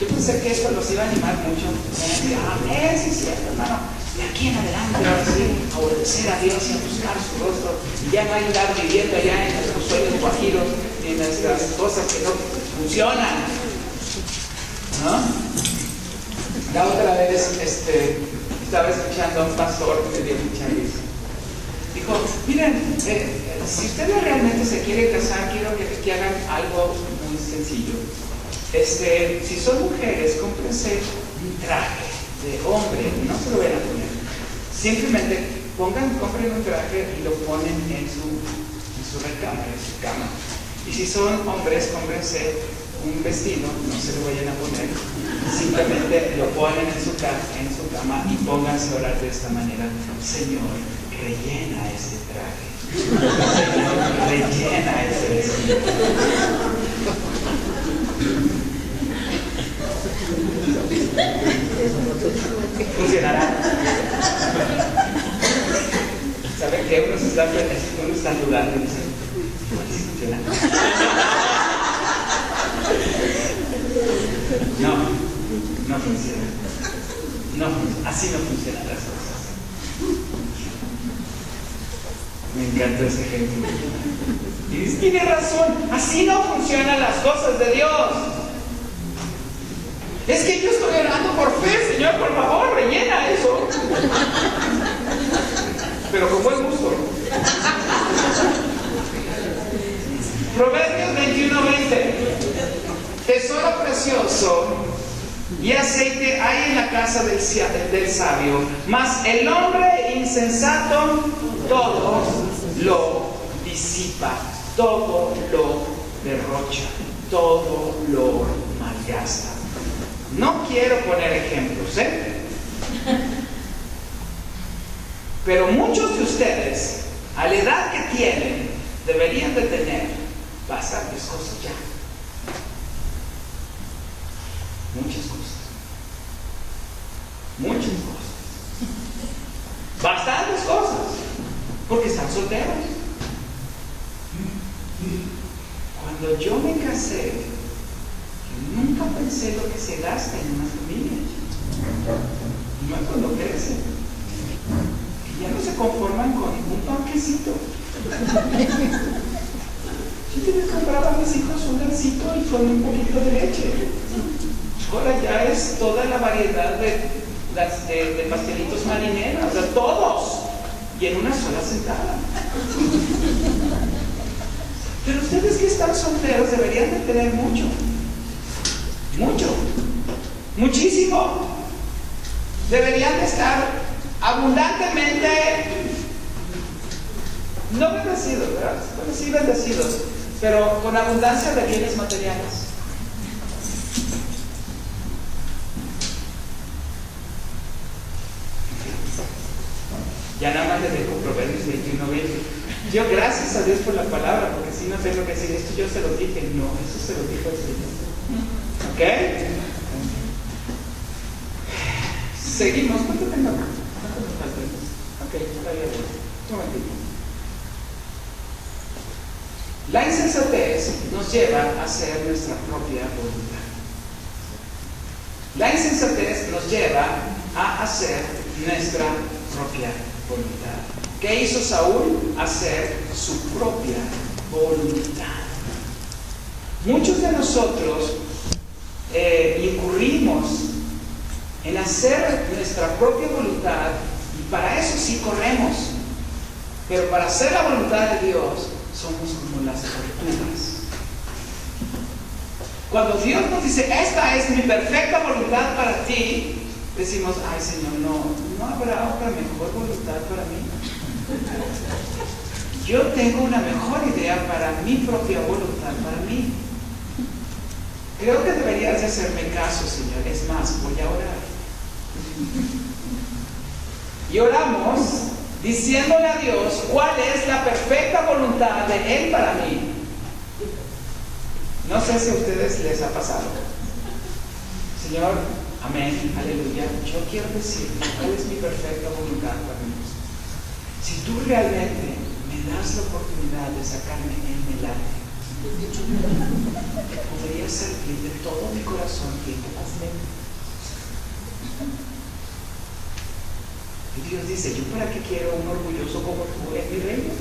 Yo pensé que esto los iba a animar mucho. Sí, es cierto, hermano. De aquí en adelante, ahora sí, a obedecer a Dios y a buscar su rostro. Y ya no hay andar viviendo allá en nuestros sueños guajiros y en nuestras cosas que no funcionan. ¿No? La otra vez estaba escuchando a un pastor que me dio mucha risa. Dijo, miren, si ustedes realmente se quieren casar, quiero que hagan algo muy sencillo. Si son mujeres, cómprense un traje de hombre, no se lo vayan a poner. Simplemente compren un traje y lo ponen en su recámara, en su cama. Y si son hombres, cómprense un vestido, no se lo vayan a poner, simplemente lo ponen en su cama y pónganse a orar de esta manera: Señor, rellena este traje. Señor, rellena ese vestido. Funcionará. ¿Saben qué? Uno está dudando y dice: ¿cuál sí funciona? No funciona. Así no funcionan las cosas. Me encanta ese ejemplo. Y dice: tiene razón, así no funcionan las cosas de Dios. Es que yo estoy orando por fe, Señor, por favor, rellena eso. Pero con buen gusto. Proverbios 21:20. Tesoro precioso y aceite hay en la casa del sabio, mas el hombre insensato todo lo disipa, todo lo derrocha, todo lo malgasta. No quiero poner ejemplos, pero muchos de ustedes, a la edad que tienen, deberían de tener bastantes cosas ya. Muchas cosas, bastantes cosas, porque están solteros. Cuando yo me casé, yo nunca pensé lo que se gasta en una familia. Y más cuando crecen, que ya no se conforman con un panquecito. Yo te compraba a mis hijos un gansito y con un poquito de leche. Ahora ya es toda la variedad de pastelitos marineros, o sea, todos, y en una sola sentada. Pero ustedes que están solteros deberían de tener muchísimo. Deberían de estar abundantemente, no bendecidos, ¿verdad? Bueno, sí bendecidos, pero con abundancia de bienes materiales. Ya nada más les dejo Proverbios 21:20. Yo, gracias a Dios por la palabra, porque si no sé lo que decir. Esto yo se lo dije. No, eso se lo dijo el Señor. ¿Ok? Seguimos. ¿Cuánto tengo? Ok, está bien. Un momentito. La insensatez nos lleva a hacer nuestra propia voluntad. La insensatez nos lleva a hacer nuestra propia voluntad. ¿Qué hizo Saúl? Hacer su propia voluntad. Muchos de nosotros incurrimos en hacer nuestra propia voluntad, y para eso sí corremos. Pero para hacer la voluntad de Dios somos como las tortugas. Cuando Dios nos dice: esta es mi perfecta voluntad para ti, decimos: ay, Señor, no habrá otra mejor voluntad para mí. Yo tengo una mejor idea para mi propia voluntad, para mí. Creo que deberías de hacerme caso, Señor. Es más, voy a orar. Y oramos diciéndole a Dios cuál es la perfecta voluntad de Él para mí. No sé si a ustedes les ha pasado. Señor, amén, aleluya, yo quiero decir cuál es mi perfecta voluntad para mí. Si tú realmente me das la oportunidad de sacarme en el arte, podría servir de todo mi corazón tiempo completo. Y Dios dice: ¿yo para qué quiero un orgulloso como tú en mi reino?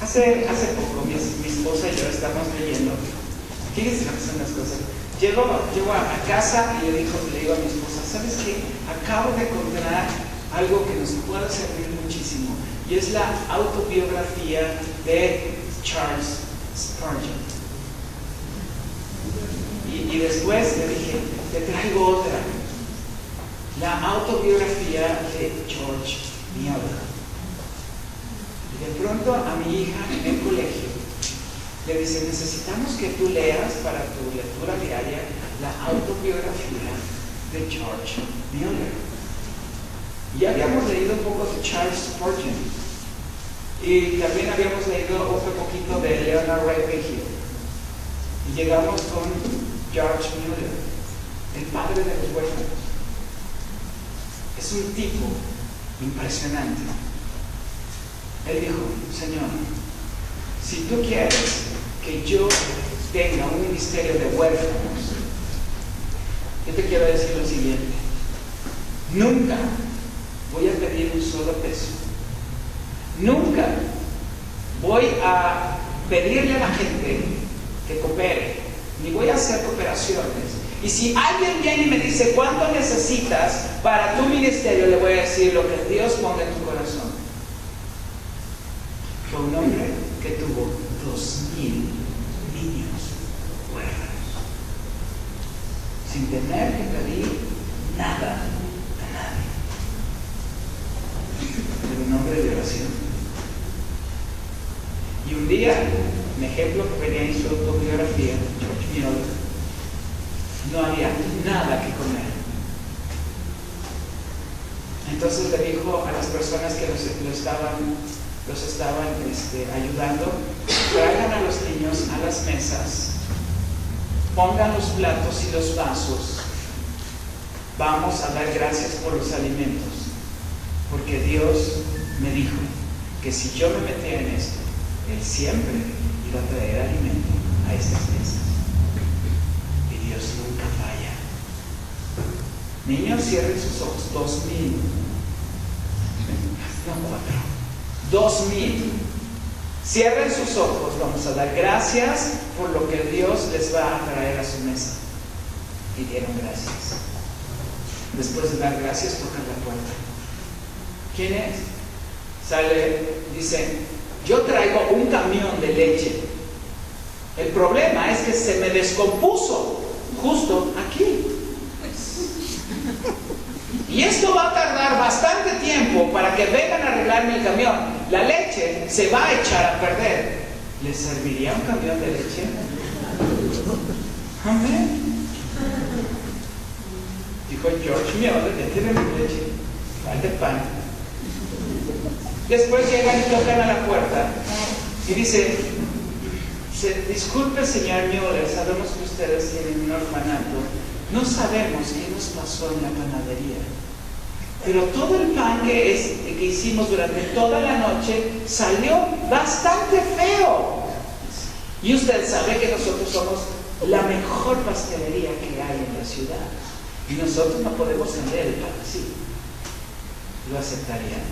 Hace poco mi esposa y yo estamos leyendo. Fíjense lo que son las cosas. Llego a casa y le digo a mi esposa: ¿sabes qué? Acabo de encontrar algo que nos puede servir muchísimo, y es la autobiografía de Charles Spurgeon. Y después le dije: te traigo otra, la autobiografía de George Mueller. Y de pronto a mi hija en el colegio le dice, necesitamos que tú leas para tu lectura diaria la autobiografía de George Mueller. Ya habíamos leído un poco de Charles Spurgeon y también habíamos leído otro poquito de Leonard Ravenhill. Y llegamos con George Mueller, el padre de los huérfanos. Es un tipo impresionante. Él dijo, Señor, si tú quieres que yo tenga un ministerio de huérfanos, yo te quiero decir lo siguiente: nunca voy a pedir un solo peso, nunca voy a pedirle a la gente que coopere, ni voy a hacer cooperaciones. Y si alguien viene y me dice cuánto necesitas para tu ministerio, le voy a decir lo que Dios ponga en tu corazón. Fue un hombre que tuvo 2,000 niños huérfanos, sin tener que pedir nada a nadie. Era un hombre de oración. Y un día, un ejemplo que venía en su autobiografía, George Mueller, no había nada que comer. Entonces le dijo a las personas que los estaban ayudando, traigan a los niños a las mesas, pongan los platos y los vasos, vamos a dar gracias por los alimentos, porque Dios me dijo que si yo me metía en esto, Él siempre iba a traer alimento a estas mesas. Y Dios nunca falla. Niños, cierren sus ojos. 2,000. No, 2,000. Cierren sus ojos. Vamos a dar gracias por lo que Dios les va a traer a su mesa. Y dieron gracias. Después de dar gracias, tocan la puerta. ¿Quién es? Sale, dice, yo traigo un camión de leche. El problema es que se me descompuso justo aquí. Y esto va a tardar bastante tiempo para que vengan a arreglarme el camión. La leche se va a echar a perder. ¿Les serviría un camión de leche? Amén. Dijo George Mueller, ya tienen leche, falta pan. Después llegan y tocan a la puerta y dice, disculpe señor Mueller, sabemos que ustedes tienen un orfanato, no sabemos qué nos pasó en la panadería, pero todo el pan que hicimos durante toda la noche salió bastante feo. Y usted sabe que nosotros somos la mejor pastelería que hay en la ciudad y nosotros no podemos vender el pan así. ¿Lo aceptaría?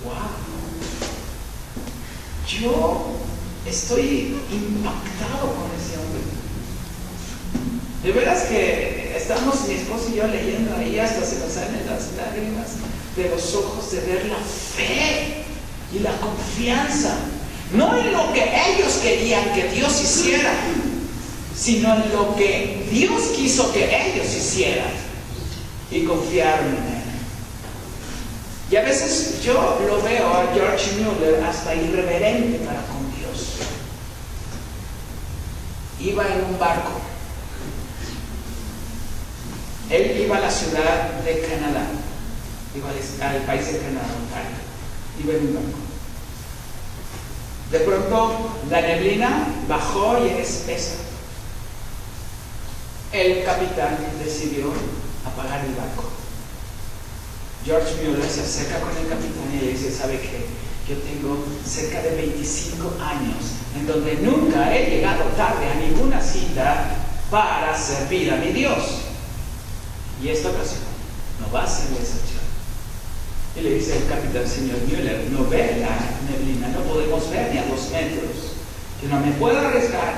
¡Wow! Yo estoy impactado con ese hombre. De veras que estamos mi esposo y yo leyendo ahí, hasta se nos salen las lágrimas de los ojos de ver la fe y la confianza, no en lo que ellos querían que Dios hiciera, sino en lo que Dios quiso que ellos hicieran, y confiaron en Él. Y a veces yo lo veo a George Mueller hasta irreverente para con Dios. Iba en un barco. Él iba a la ciudad de Canadá, iba al país de Canadá, Ontario. Iba en un barco. De pronto la neblina bajó y era espesa. El capitán decidió apagar el barco. George Mueller se acerca con el capitán y le dice, ¿sabe qué? Yo tengo cerca de 25 años en donde nunca he llegado tarde a ninguna cita para servir a mi Dios. Y esta ocasión no va a ser la excepción. Y le dice el capitán, señor Mueller, no ve la neblina, no podemos ver ni a 2 metros. Yo no me puedo arriesgar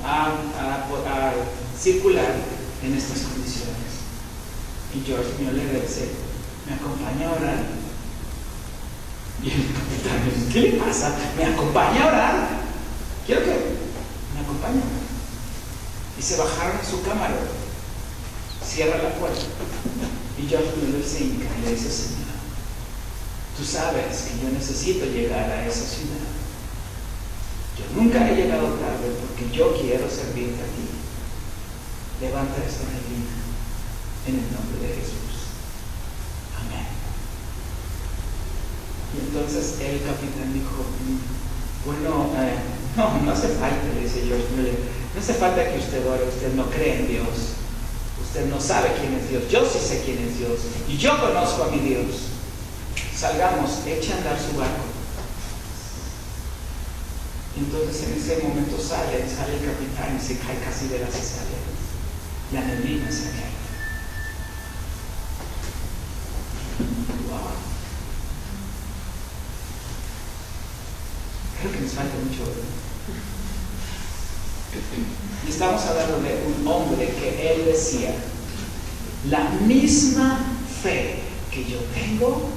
a circular en estas condiciones. Y George Mueller le dice, ¿me acompaña a orar? Y el capitán le dice, ¿qué le pasa? ¿Me acompaña a orar? Quiero que me acompañe. Y se bajaron a su cámara. cierra la puerta. Y George Mueller se hinca y le dice: Señor, tú sabes que yo necesito llegar a esa ciudad. Yo nunca he llegado tarde porque yo quiero servirte a ti. Levanta esta neblina en el nombre de Jesús. Amén. Y entonces el capitán dijo: bueno, no hace falta, le dice George Mueller, no hace falta que usted ore, usted no cree en Dios, usted no sabe quién es Dios, yo sí sé quién es Dios, y yo conozco a mi Dios. Salgamos, echa a andar su barco. Y entonces en ese momento sale el capitán y se cae casi de las escaleras. La neblina se cae. Wow. Creo que nos falta mucho. Y estamos hablando de un hombre que él decía: la misma fe que yo tengo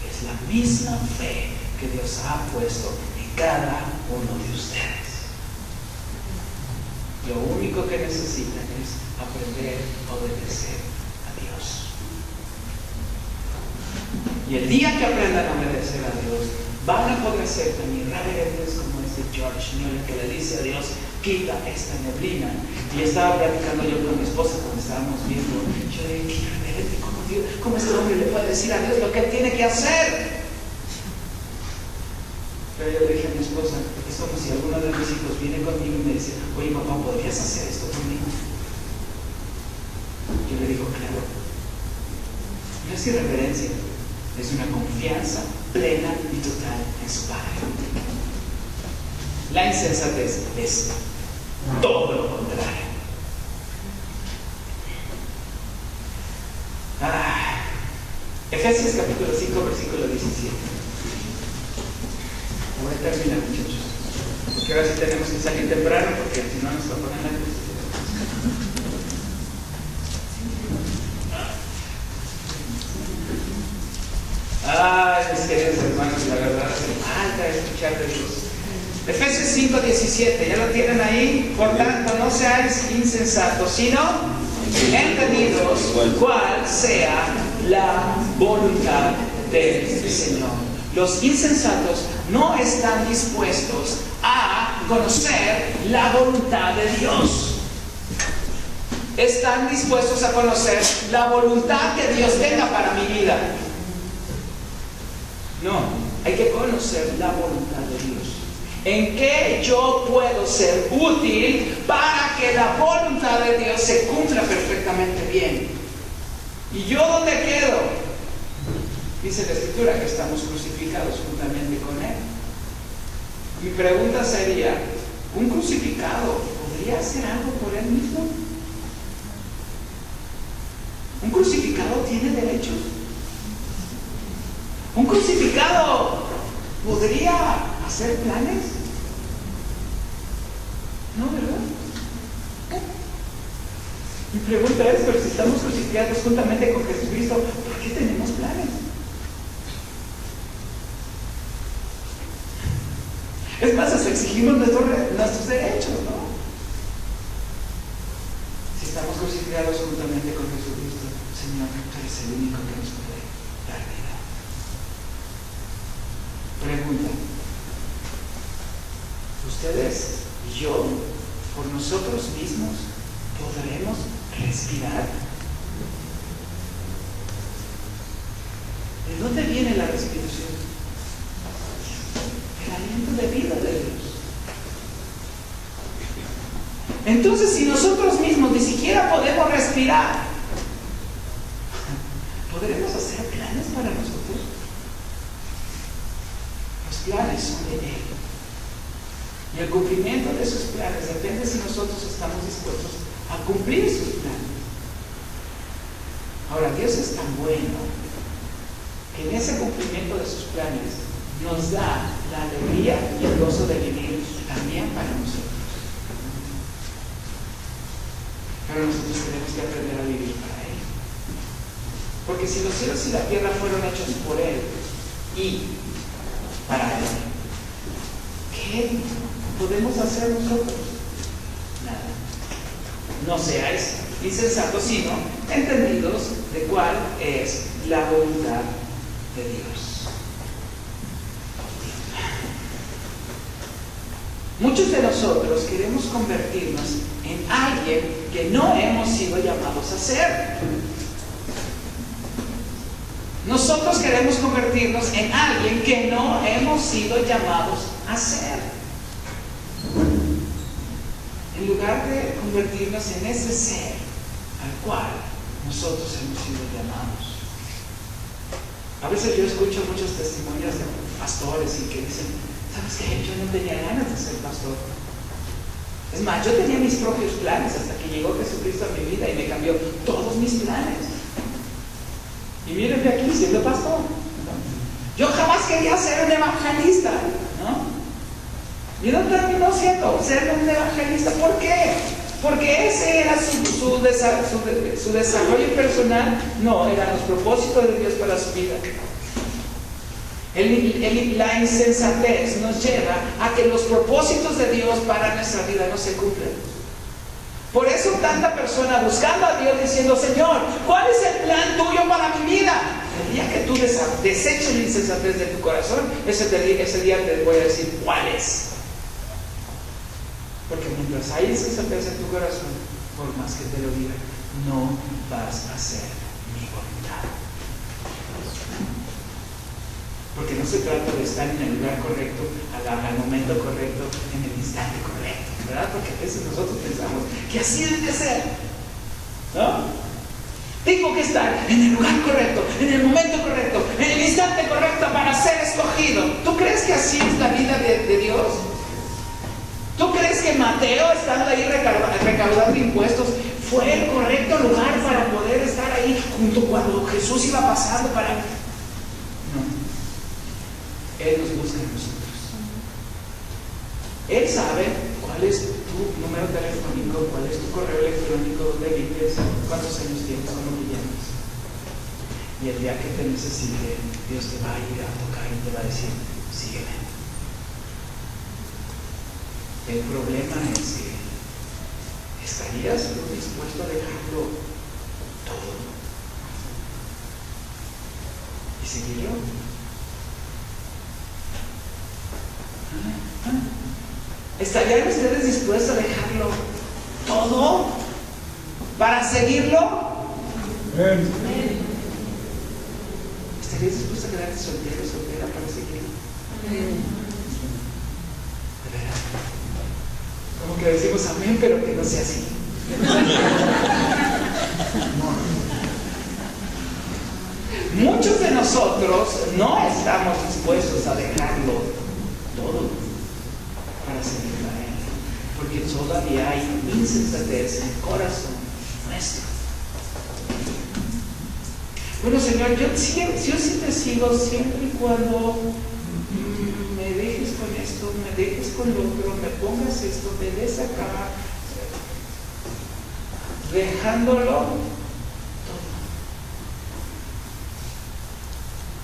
es la misma fe que Dios ha puesto en cada uno de ustedes. Lo único que necesitan es aprender a obedecer a Dios. Y el día que aprendan a obedecer a Dios, van a poder ser tan irreverentes como este George Mueller, que le dice a Dios: quita esta neblina. Y estaba platicando yo con mi esposa cuando estábamos viendo. Yo le dije: qué irreverente, ¿cómo este hombre le puede decir a Dios lo que él tiene que hacer? Pero yo le dije a mi esposa: es como si alguno de mis hijos viene conmigo y me dice: oye papá, ¿podrías hacer esto conmigo? Yo le digo: claro. No es irreverencia, es una confianza plena y total en su Padre. La insensatez es todo lo contrario. Efesios capítulo 5, versículo 17. Voy a terminar, muchachos, porque ahora sí tenemos que salir temprano, porque si no nos va a poner la luz. Ay, mis queridos hermanos, la verdad hace falta escuchar de Dios. Efesios 5, 17, ¿ya lo tienen ahí? Por tanto, no seáis insensatos, sino entendidos cuál sea la voluntad del Señor. Los insensatos no están dispuestos a conocer la voluntad de Dios. Están dispuestos a conocer la voluntad que Dios tenga para mi vida. No, hay que conocer la voluntad de Dios. ¿En qué yo puedo ser útil para que la voluntad de Dios se cumpla perfectamente bien? ¿Y yo dónde quedo? Dice la Escritura que estamos crucificados juntamente con Él. Mi pregunta sería: ¿un crucificado podría hacer algo por él mismo? ¿Un crucificado tiene derechos? ¿Un crucificado podría hacer planes? No, ¿verdad? Mi pregunta es: pero si estamos crucificados juntamente con Jesucristo, ¿por qué tenemos planes? Es más, hasta exigimos nuestros derechos, ¿no? Si estamos crucificados juntamente con Jesucristo, Señor, tú eres el único que nos puede dar vida. Pregunta: ¿ustedes y yo, por nosotros mismos, podremos respirar? ¿De dónde viene la respiración? El aliento de vida de Dios. Entonces, si nosotros mismos ni siquiera podemos respirar, ¿podremos hacer planes para nosotros? Los planes son de Él. Y el cumplimiento de esos planes depende si nosotros estamos dispuestos a cumplir sus planes. Ahora, Dios es tan bueno que en ese cumplimiento de sus planes nos da la alegría y el gozo de vivir también para nosotros. Pero nosotros tenemos que aprender a vivir para Él. Porque si los cielos y la tierra fueron hechos por Él y para Él, ¿qué podemos hacer nosotros? Nada. no seáis insensatos, sino entendidos de cuál es la voluntad de Dios. Muchos de nosotros queremos convertirnos en alguien que no hemos sido llamados a ser. Nosotros queremos convertirnos en alguien que no hemos sido llamados a ser. En lugar de convertirnos en ese ser al cual nosotros hemos sido llamados. A veces yo escucho muchos testimonios de pastores y que dicen, ¿sabes qué? Yo no tenía ganas de ser pastor. Es más, yo tenía mis propios planes hasta que llegó Jesucristo a mi vida y me cambió todos mis planes. Y mírenme aquí siendo pastor, ¿no? Yo jamás quería ser un evangelista, ¿no? Y no terminó siendo ser un evangelista. ¿Por qué? Porque ese era su desarrollo personal. No, eran los propósitos de Dios para su vida. La insensatez nos lleva a que los propósitos de Dios para nuestra vida no se cumplen. Por eso tanta persona buscando a Dios diciendo, Señor, ¿cuál es el plan tuyo para mi vida? El día que tú deseches la insensatez de tu corazón, ese día te voy a decir cuál es. Porque mientras hay insensatez en tu corazón, por más que te lo diga, no vas a hacer mi voluntad. Porque no se trata de estar en el lugar correcto, al momento correcto, en el instante correcto, ¿verdad? Porque a veces nosotros pensamos que así debe de ser, ¿no? Tengo que estar en el lugar correcto, en el momento correcto, en el instante correcto para ser escogido. ¿Tú crees que así es la vida de Dios? ¿Tú crees que Mateo, estando ahí recaudando impuestos, fue el correcto lugar para poder estar ahí junto cuando Jesús iba pasando para... No. Él nos busca a nosotros. Él sabe cuál es tu número telefónico, cuál es tu correo electrónico, dónde vives, cuántos años tienes, cómo te llamas. Y el día que te necesite, Dios te va a ir a tocar y te va a decir, sígueme. El problema es que ¿estarías dispuesto a dejarlo todo y seguirlo? ¿Estarían ustedes dispuestos a dejarlo todo para seguirlo? ¿Estarías dispuesto a quedarte soltero, soltera para seguirlo? De veras. Como que decimos amén, pero que no sea así. Muchos de nosotros no estamos dispuestos a dejarlo todo para seguir a Él, porque todavía hay insensatez en el corazón nuestro. Bueno, Señor, yo sí te sigo siempre y cuando me dejes con esto, me dejes con lo otro, me pongas esto, me des acá, dejándolo todo.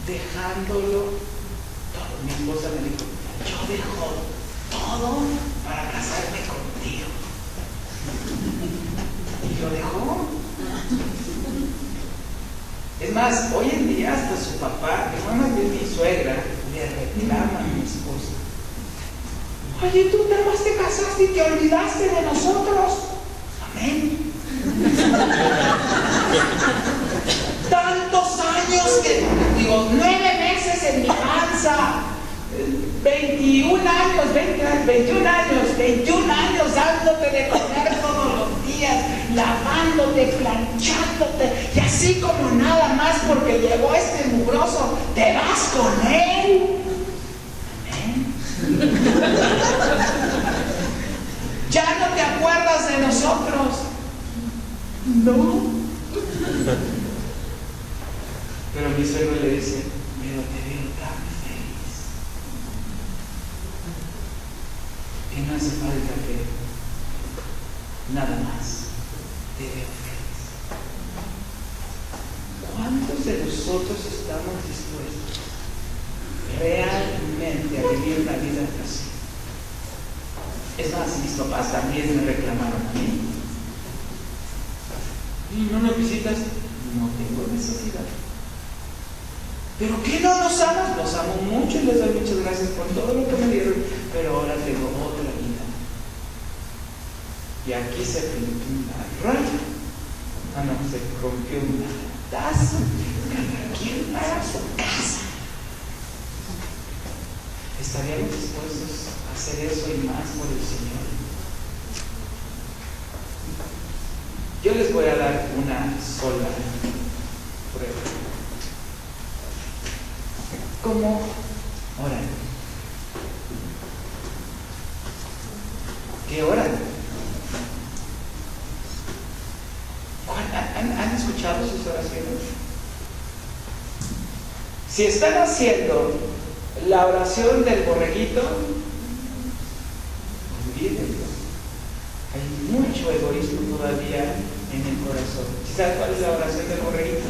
Dejándolo todo. Mi esposa me dijo, yo dejo todo para casarme contigo. Y lo dejó. Es más, hoy en día hasta su papá, que fue más bien mi suegra, le reclama a mi esposa. Oye, tú nada más te casaste y te olvidaste de nosotros. Amén. Tantos años que, 9 meses en mi panza, 21 años dándote de comer todos los días, lavándote, planchándote, y así como nada más porque llegó este mugroso, te vas con él. Amén. Ya no te acuerdas de nosotros. No. Pero mi suegro le dice, pero te veo tan feliz que no hace falta que nada más te veo feliz. ¿Cuántos de nosotros estamos dispuestos realmente a vivir una vida así? Es más, mis papás también me reclamaron a mí. ¿Y no me visitas? No tengo necesidad. ¿Pero qué no nos amas? Los amo mucho y les doy muchas gracias por todo lo que me dieron, pero ahora tengo otra vida. Y aquí se pintó una raya. No, se rompió una taza. Cada quien para su casa. ¿Estaríamos dispuestos a hacer eso y más por el Señor? Yo les voy a dar una sola prueba. ¿Cómo oran? ¿Qué oran? ¿Han escuchado sus oraciones? Si están haciendo la oración del borreguito, olvídenlo. Hay mucho egoísmo todavía en el corazón. ¿Sabes cuál es la oración del borreguito?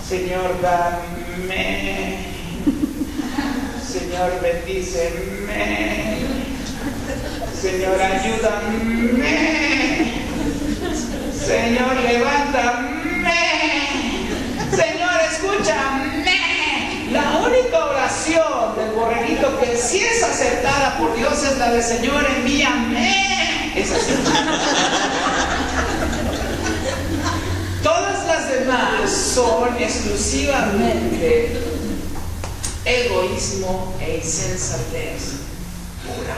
Señor, dame. Señor, bendíceme. Señor, ayúdame. Señor, levántame. Señor, escúchame. La única oración del borreguito que sí es aceptada por Dios es la de Señor, envíame. Es así. Todas las demás son exclusivamente egoísmo e insensatez pura.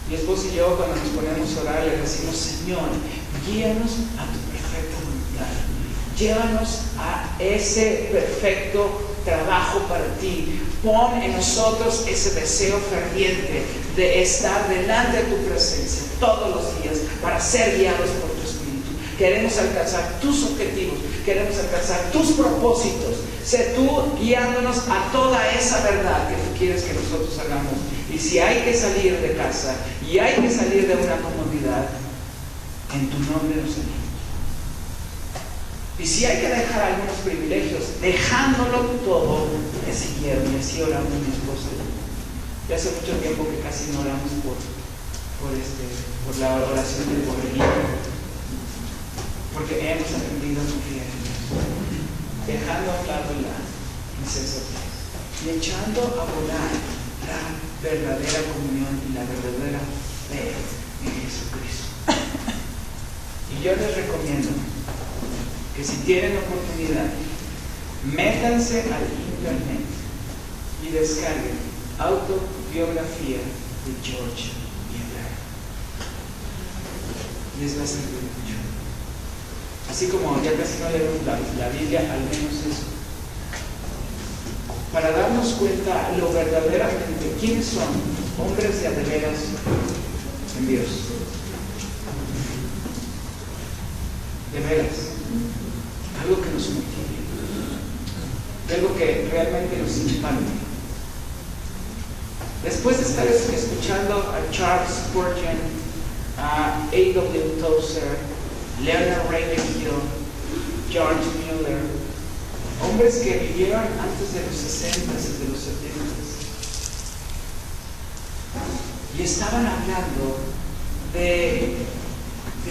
Mi esposo y yo, cuando nos ponemos a orar, le decimos: Señor, guíanos a tu perfecta voluntad. Llévanos a ese perfecto trabajo para ti. Pon en nosotros ese deseo ferviente de estar delante de tu presencia todos los días para ser guiados por tu Espíritu. Queremos alcanzar tus objetivos, queremos alcanzar tus propósitos. Sé tú guiándonos a toda esa verdad que tú quieres que nosotros hagamos. Y si hay que salir de casa y hay que salir de una comodidad, en tu nombre nos salimos. Y si hay que dejar algunos privilegios, dejándolo todo, te siguieron. Y así oramos mi esposa y yo. Ya hace mucho tiempo que casi no oramos por la oración del borreguito, porque hemos aprendido a confiar en Dios, dejando a un lado la insensatez y echando a volar la verdadera comunión y la verdadera fe en Jesucristo. Y yo les recomiendo que si tienen oportunidad, métanse al internet y descarguen Autobiografía de George Mueller. Les va a servir mucho. Así como ya casi no leemos la Biblia, al menos eso, para darnos cuenta lo verdaderamente quiénes son hombres de a de veras en Dios. De veras. Algo que nos motive, algo que realmente nos impacte. Después de estar escuchando a Charles Spurgeon, a A.W. Tozer, Leonard Ravenhill, George Mueller, hombres que vivieron antes de los 60s y de los 70s, y estaban hablando de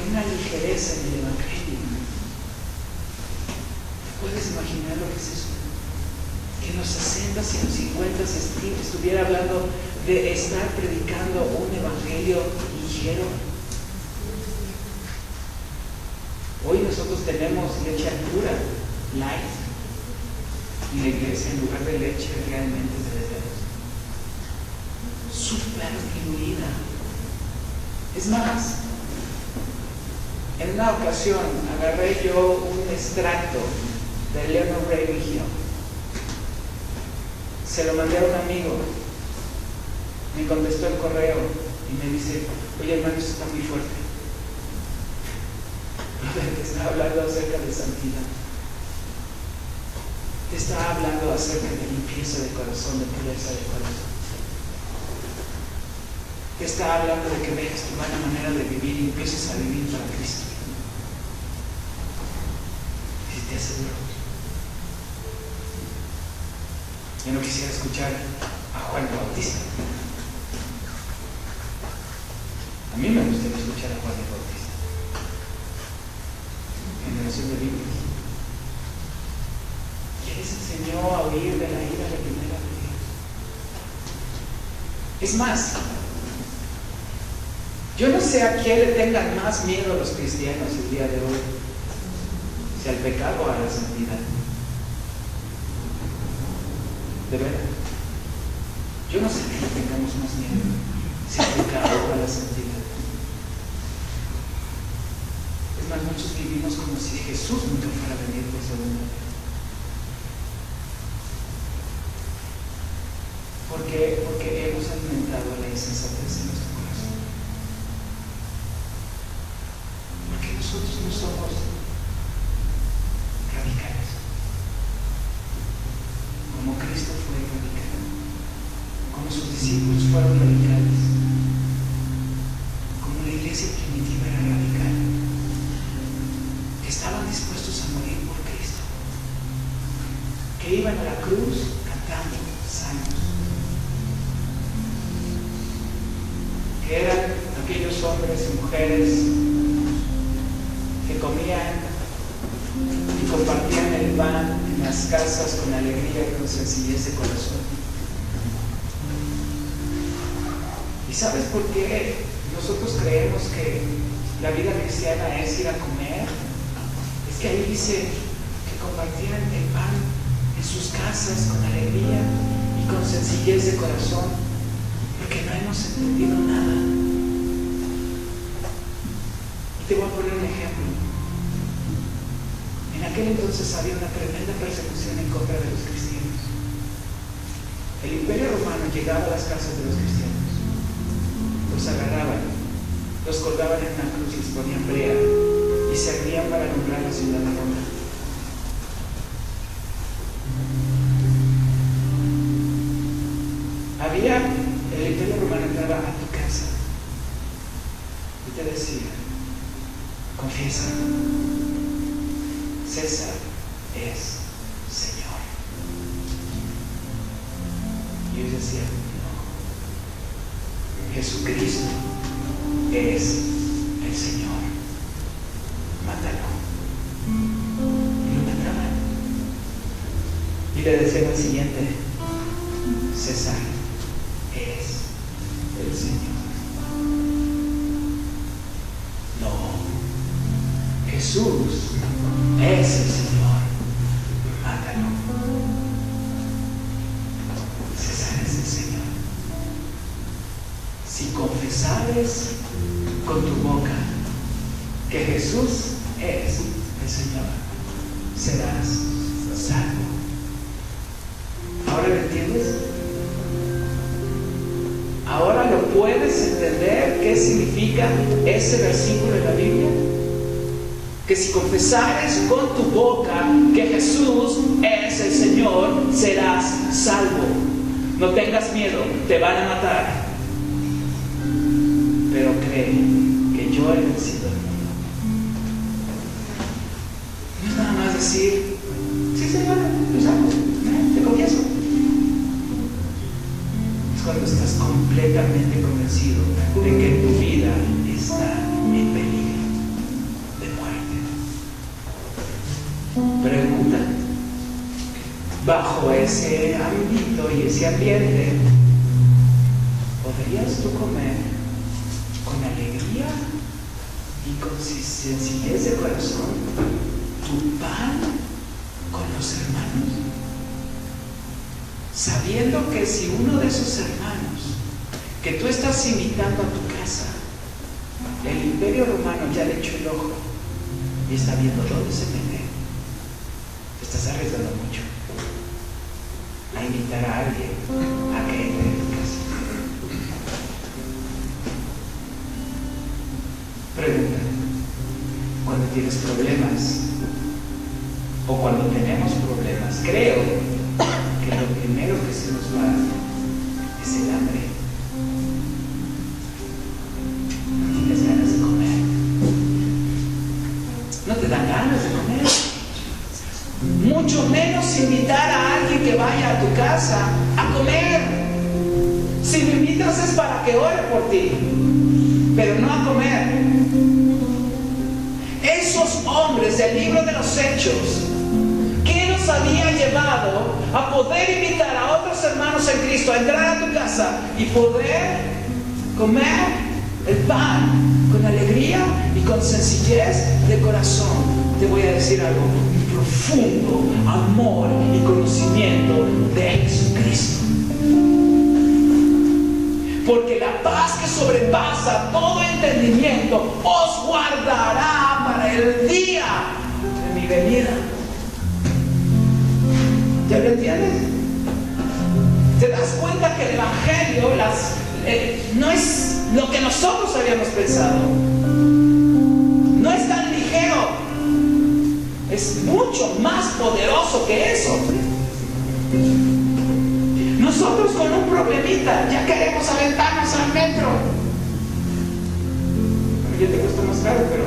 una ligereza en el Evangelio. ¿Puedes imaginar lo que es eso? Que en los 60s y en los 50s estuviera hablando de estar predicando un evangelio ligero. Hoy nosotros tenemos leche pura, light, y la iglesia en lugar de leche realmente es de veras súper diluida. Es más, en una ocasión agarré yo un extracto de Leonard Ravenhill, se lo mandé a un amigo, me contestó el correo y me dice: oye hermano, eso está muy fuerte. Te está hablando acerca de santidad, te está hablando acerca de limpieza de corazón, de pureza de corazón, te está hablando de que dejes tu mala manera de vivir y empieces a vivir para Cristo. Y te aseguro, yo no quisiera escuchar a Juan el Bautista. A A mí me gustaría escuchar a Juan el Bautista. Generación de Biblia. ¿Quién les enseñó a huir de la ira repentina de Dios? Es más, yo no sé a quién le tengan más miedo a los cristianos el día de hoy, si al pecado o a la santidad. De verdad, yo no sé a qué le tengamos más miedo, si al pecado o a la santidad. Es más, muchos vivimos como si Jesús nunca fuera a venir por segunda vez. Porque hemos alimentado la insensatez en nuestro corazón. Porque nosotros no somos radicales. Como Cristo fue radical. Como sus discípulos fueron radicales. Como la iglesia primitiva era radical. Que estaban dispuestos a morir por Cristo. Que iban a la cruz cantando salmos. Que eran aquellos hombres y mujeres que comían y compartían el pan en las casas con alegría y con sencillez de corazón. ¿Y sabes por qué nosotros creemos que la vida cristiana es ir a comer? Es que ahí dice que compartían el pan en sus casas con alegría y con sencillez de corazón. Porque no hemos entendido nada. Y te voy a poner un ejemplo. En aquel entonces había una tremenda persecución en contra de los cristianos. El Imperio Romano llegaba a las casas de los cristianos, los agarraban, los colgaban en una cruz, les ponían brea y servían para alumbrar la ciudad de Roma. El Imperio Romano entraba a tu casa y te decía: confiesa, César es Señor. Y ellos decían: no, Jesucristo es el Señor, mátalo. Y lo mataban. Y le decían al siguiente: César es el Señor. No, Jesús es el Señor, mátalo. César es el Señor. Si confesares con tu boca que Jesús es el Señor, serás salvo. ¿Ahora lo entiendes? ¿Ahora lo puedes entender qué significa ese versículo en la Biblia? Que si confesares con tu boca que Jesús es el Señor, serás salvo. No tengas miedo, te van a matar. Pero cree que yo he vencido el mundo. No es nada más decir: sí, Señor, lo sabes, te confieso. Cuando estás completamente convencido de que tu vida está en peligro de muerte. Pregunta: bajo ese ámbito y ese ambiente, ¿podrías tú comer con alegría y con sencillez de corazón tu pan con los hermanos? Sabiendo que si uno de esos hermanos que tú estás invitando a tu casa, el Imperio Romano ya le echó el ojo y está viendo dónde se mete, te estás arriesgando mucho a invitar a alguien a que entre en tu casa. Pregunta: cuando tienes problemas o cuando tenemos problemas, creo que lo primero que se nos va es el hambre. No tienes ganas de comer. No te dan ganas de comer. Mucho menos invitar a alguien que vaya a tu casa a comer. Si lo invitas es para que ore por ti. pero no a comer. Esos hombres del libro de los Hechos, ¿qué los había llevado a poder invitar a otros hermanos en Cristo a entrar a tu casa y poder comer el pan con alegría y con sencillez de corazón? Te voy a decir algo: profundo amor y conocimiento de Jesucristo. Porque la paz que sobrepasa todo entendimiento os guardará para el día de mi venida. ¿Ya lo entiendes? ¿Te das cuenta que el Evangelio no es lo que nosotros habíamos pensado? No es tan ligero. Es mucho más poderoso que eso. Nosotros con un problemita ya queremos aventarnos al metro. Ya te cuesta más caro, pero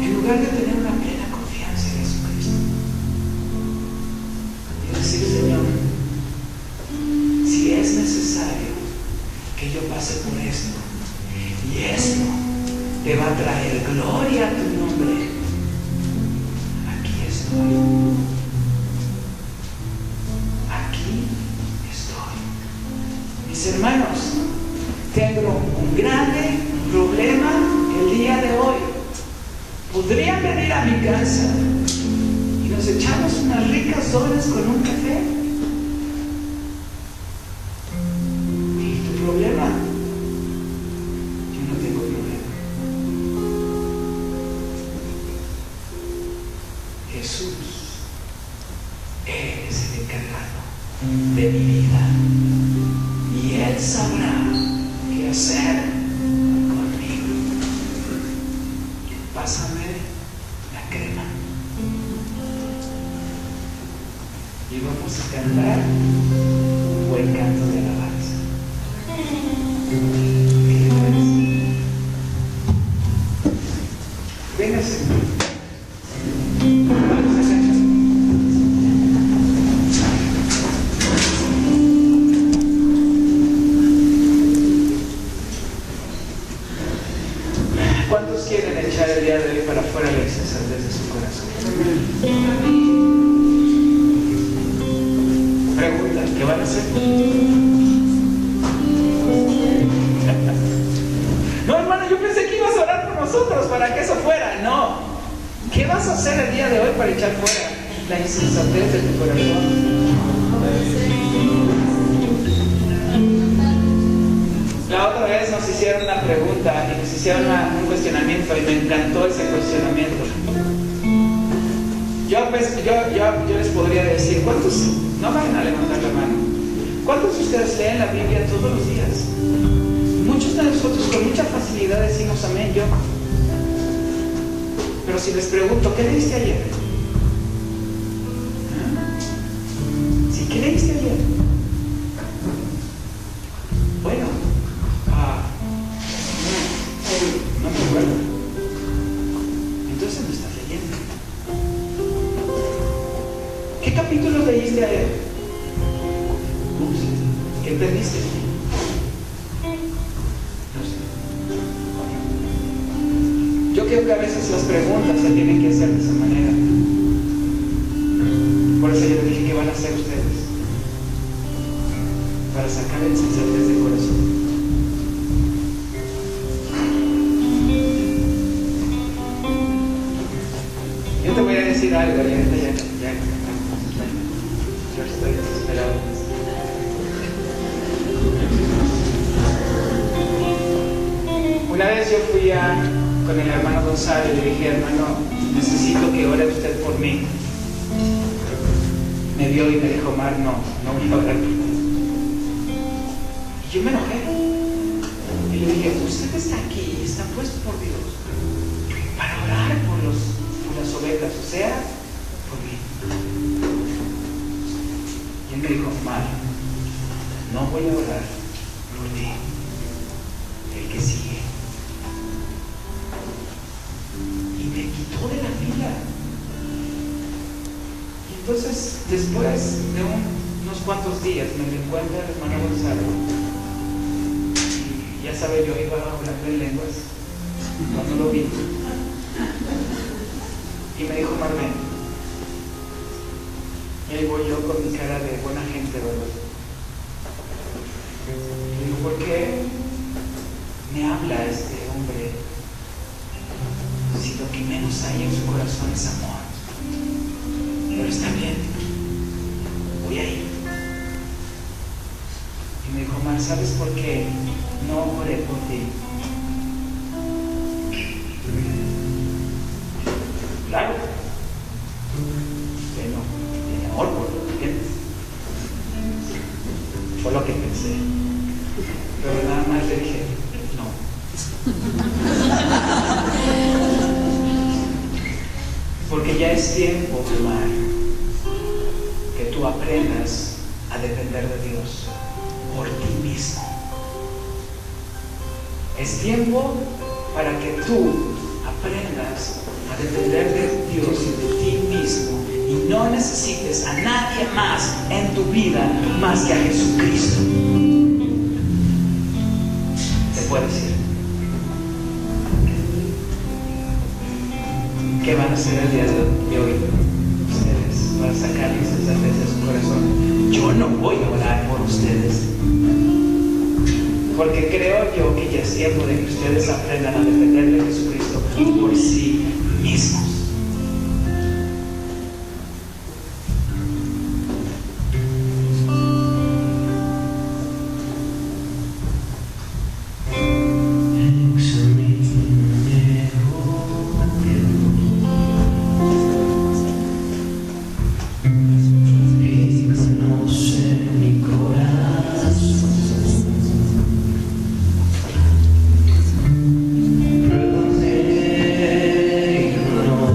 en lugar de tener una plena confianza en Jesucristo y decir: Señor, si es necesario que yo pase por esto y esto te va a traer gloria a tu nombre, aquí estoy. Aquí estoy. Mis hermanos, tengo un grande problema el día de hoy. ¿Podrían venir a mi casa y nos echamos unas ricas horas con un café? ¿Y tu problema? Yo no tengo problema. Jesús, Él es el encargado de mi vida y Él sabrá qué hacer conmigo. Pásame la crema y vamos a cantar un buen canto de alabanza. ¿Qué le parece? Véngase. ¿Cuántos quieren echar el día de hoy para afuera la insensatez de su corazón? Pregunta, ¿qué van a hacer? No, hermano, yo pensé que ibas a orar por nosotros para que eso fuera. No. ¿Qué vas a hacer el día de hoy para echar fuera la insensatez de tu corazón? La otra vez nos hicieron una pregunta y nos hicieron un cuestionamiento y me encantó ese cuestionamiento. Yo les podría decir: ¿cuántos? No vayan a levantar la mano. ¿Cuántos de ustedes leen la Biblia todos los días? Muchos de nosotros con mucha facilidad decimos amén, yo. Pero si les pregunto, ¿qué leíste ayer? ¿Sí? ¿Qué leíste ayer? Bueno, no me acuerdo. Entonces no estás leyendo. ¿Qué capítulos leíste ayer? ¿Qué entendiste? No sé. Yo creo que a veces las preguntas se tienen que hacer de esa manera. Por eso yo les dije: ¿qué van a hacer ustedes para sacar la insensatez del corazón? Yo te voy a decir algo, ya estoy desesperado. Una vez yo fui con el hermano Gonzalo y le dije: hermano, necesito que ore usted por mí. Me vio y me dijo: Omar, no voy a orar por ti. Y yo me enojé. Y le dije: usted está aquí, está puesto por Dios para orar por las ovejas, o sea, por mí. Y él me dijo: Omar, no voy a orar por ti. El que sigue. Y me quitó de la fila. Y entonces, después de unos cuantos días me lo encuentra el hermano Gonzalo. Y ya sabe, yo iba hablando en lenguas cuando lo vi. Y me dijo, Marlene, y ahí voy yo con mi cara de buena gente, ¿verdad? Y digo, ¿por qué me habla este hombre si lo que menos hay en su corazón es amor? Pero está bien, voy a ir. Y me dijo, Mar, ¿sabes por qué no oré por ti? Claro, bueno, tiene amor por lo que tienes. Fue lo que pensé. Pero nada más le dije, no. Porque ya es tiempo, Mar, que tú aprendas a depender de Dios por ti mismo. Es tiempo para que tú aprendas a depender de Dios y de ti mismo y no necesites a nadie más en tu vida más que a Jesucristo. Te puedes ir. ¿Qué van a hacer el día de hoy ustedes para sacarles esa fe de su corazón? Yo no voy a orar por ustedes, porque creo yo que ya es tiempo de que ustedes aprendan a depender de Jesucristo por sí mismos. No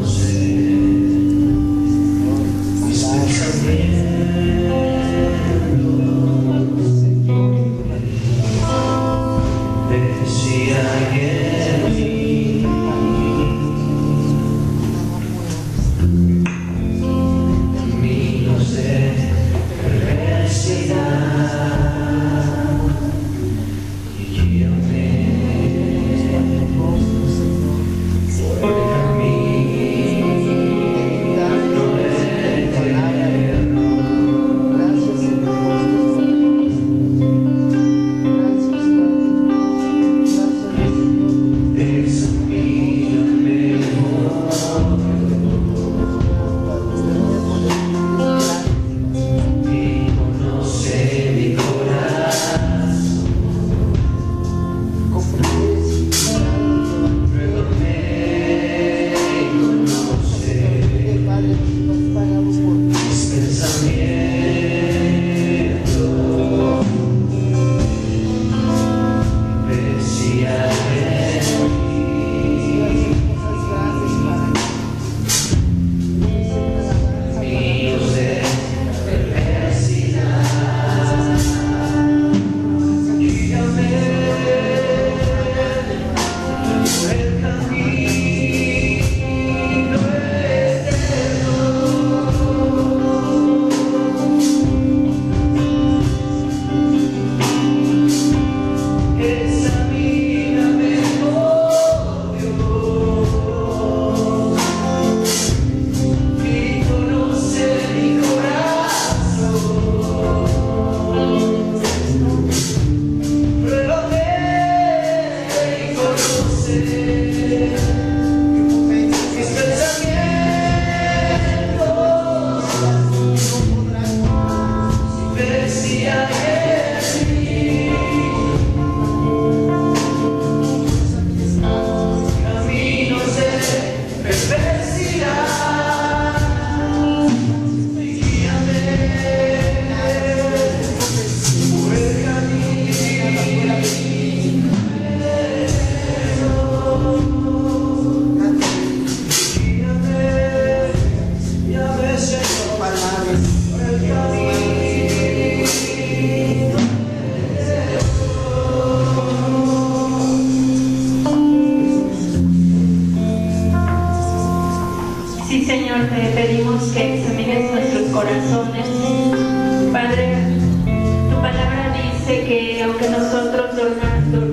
que aunque nosotros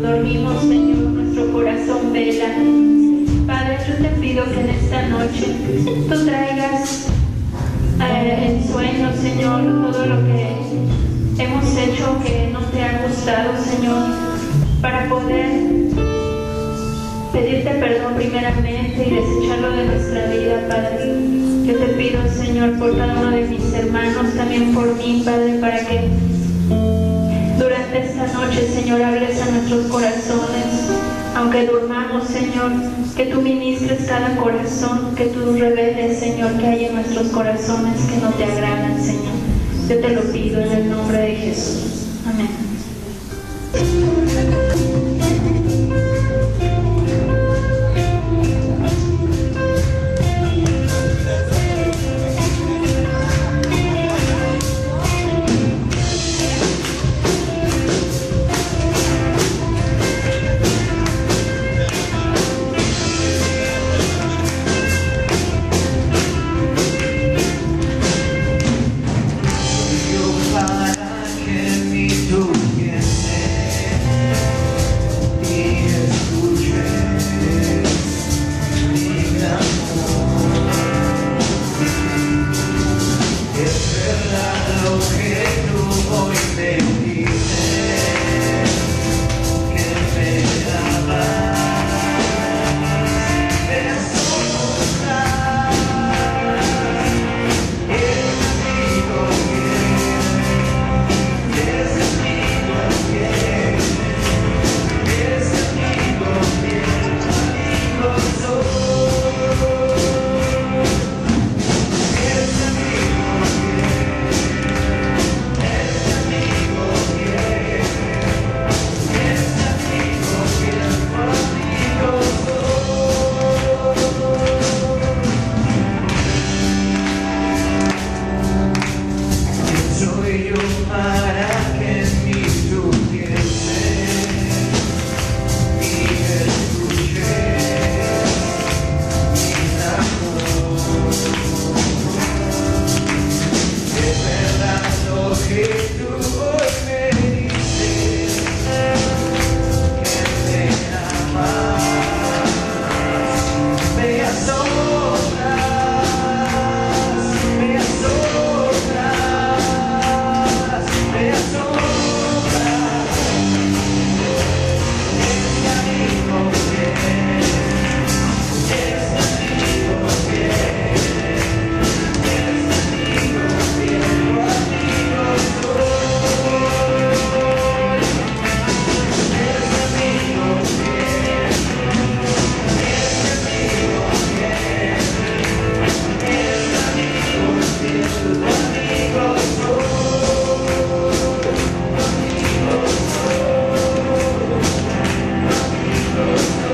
dormimos, Señor, nuestro corazón vela. Padre, yo te pido que en esta noche tú traigas en sueño, Señor, todo lo que hemos hecho que no te ha gustado, Señor, para poder pedirte perdón primeramente y desecharlo de nuestra vida, Padre. Yo te pido, Señor, por cada uno de mis hermanos, también por mí, Padre, para que durante esta noche, Señor, hables a nuestros corazones. Aunque durmamos, Señor, que tú ministres cada corazón, que tú reveles, Señor, que hay en nuestros corazones que no te agradan, Señor. Yo te lo pido en el nombre de Jesús. Amén.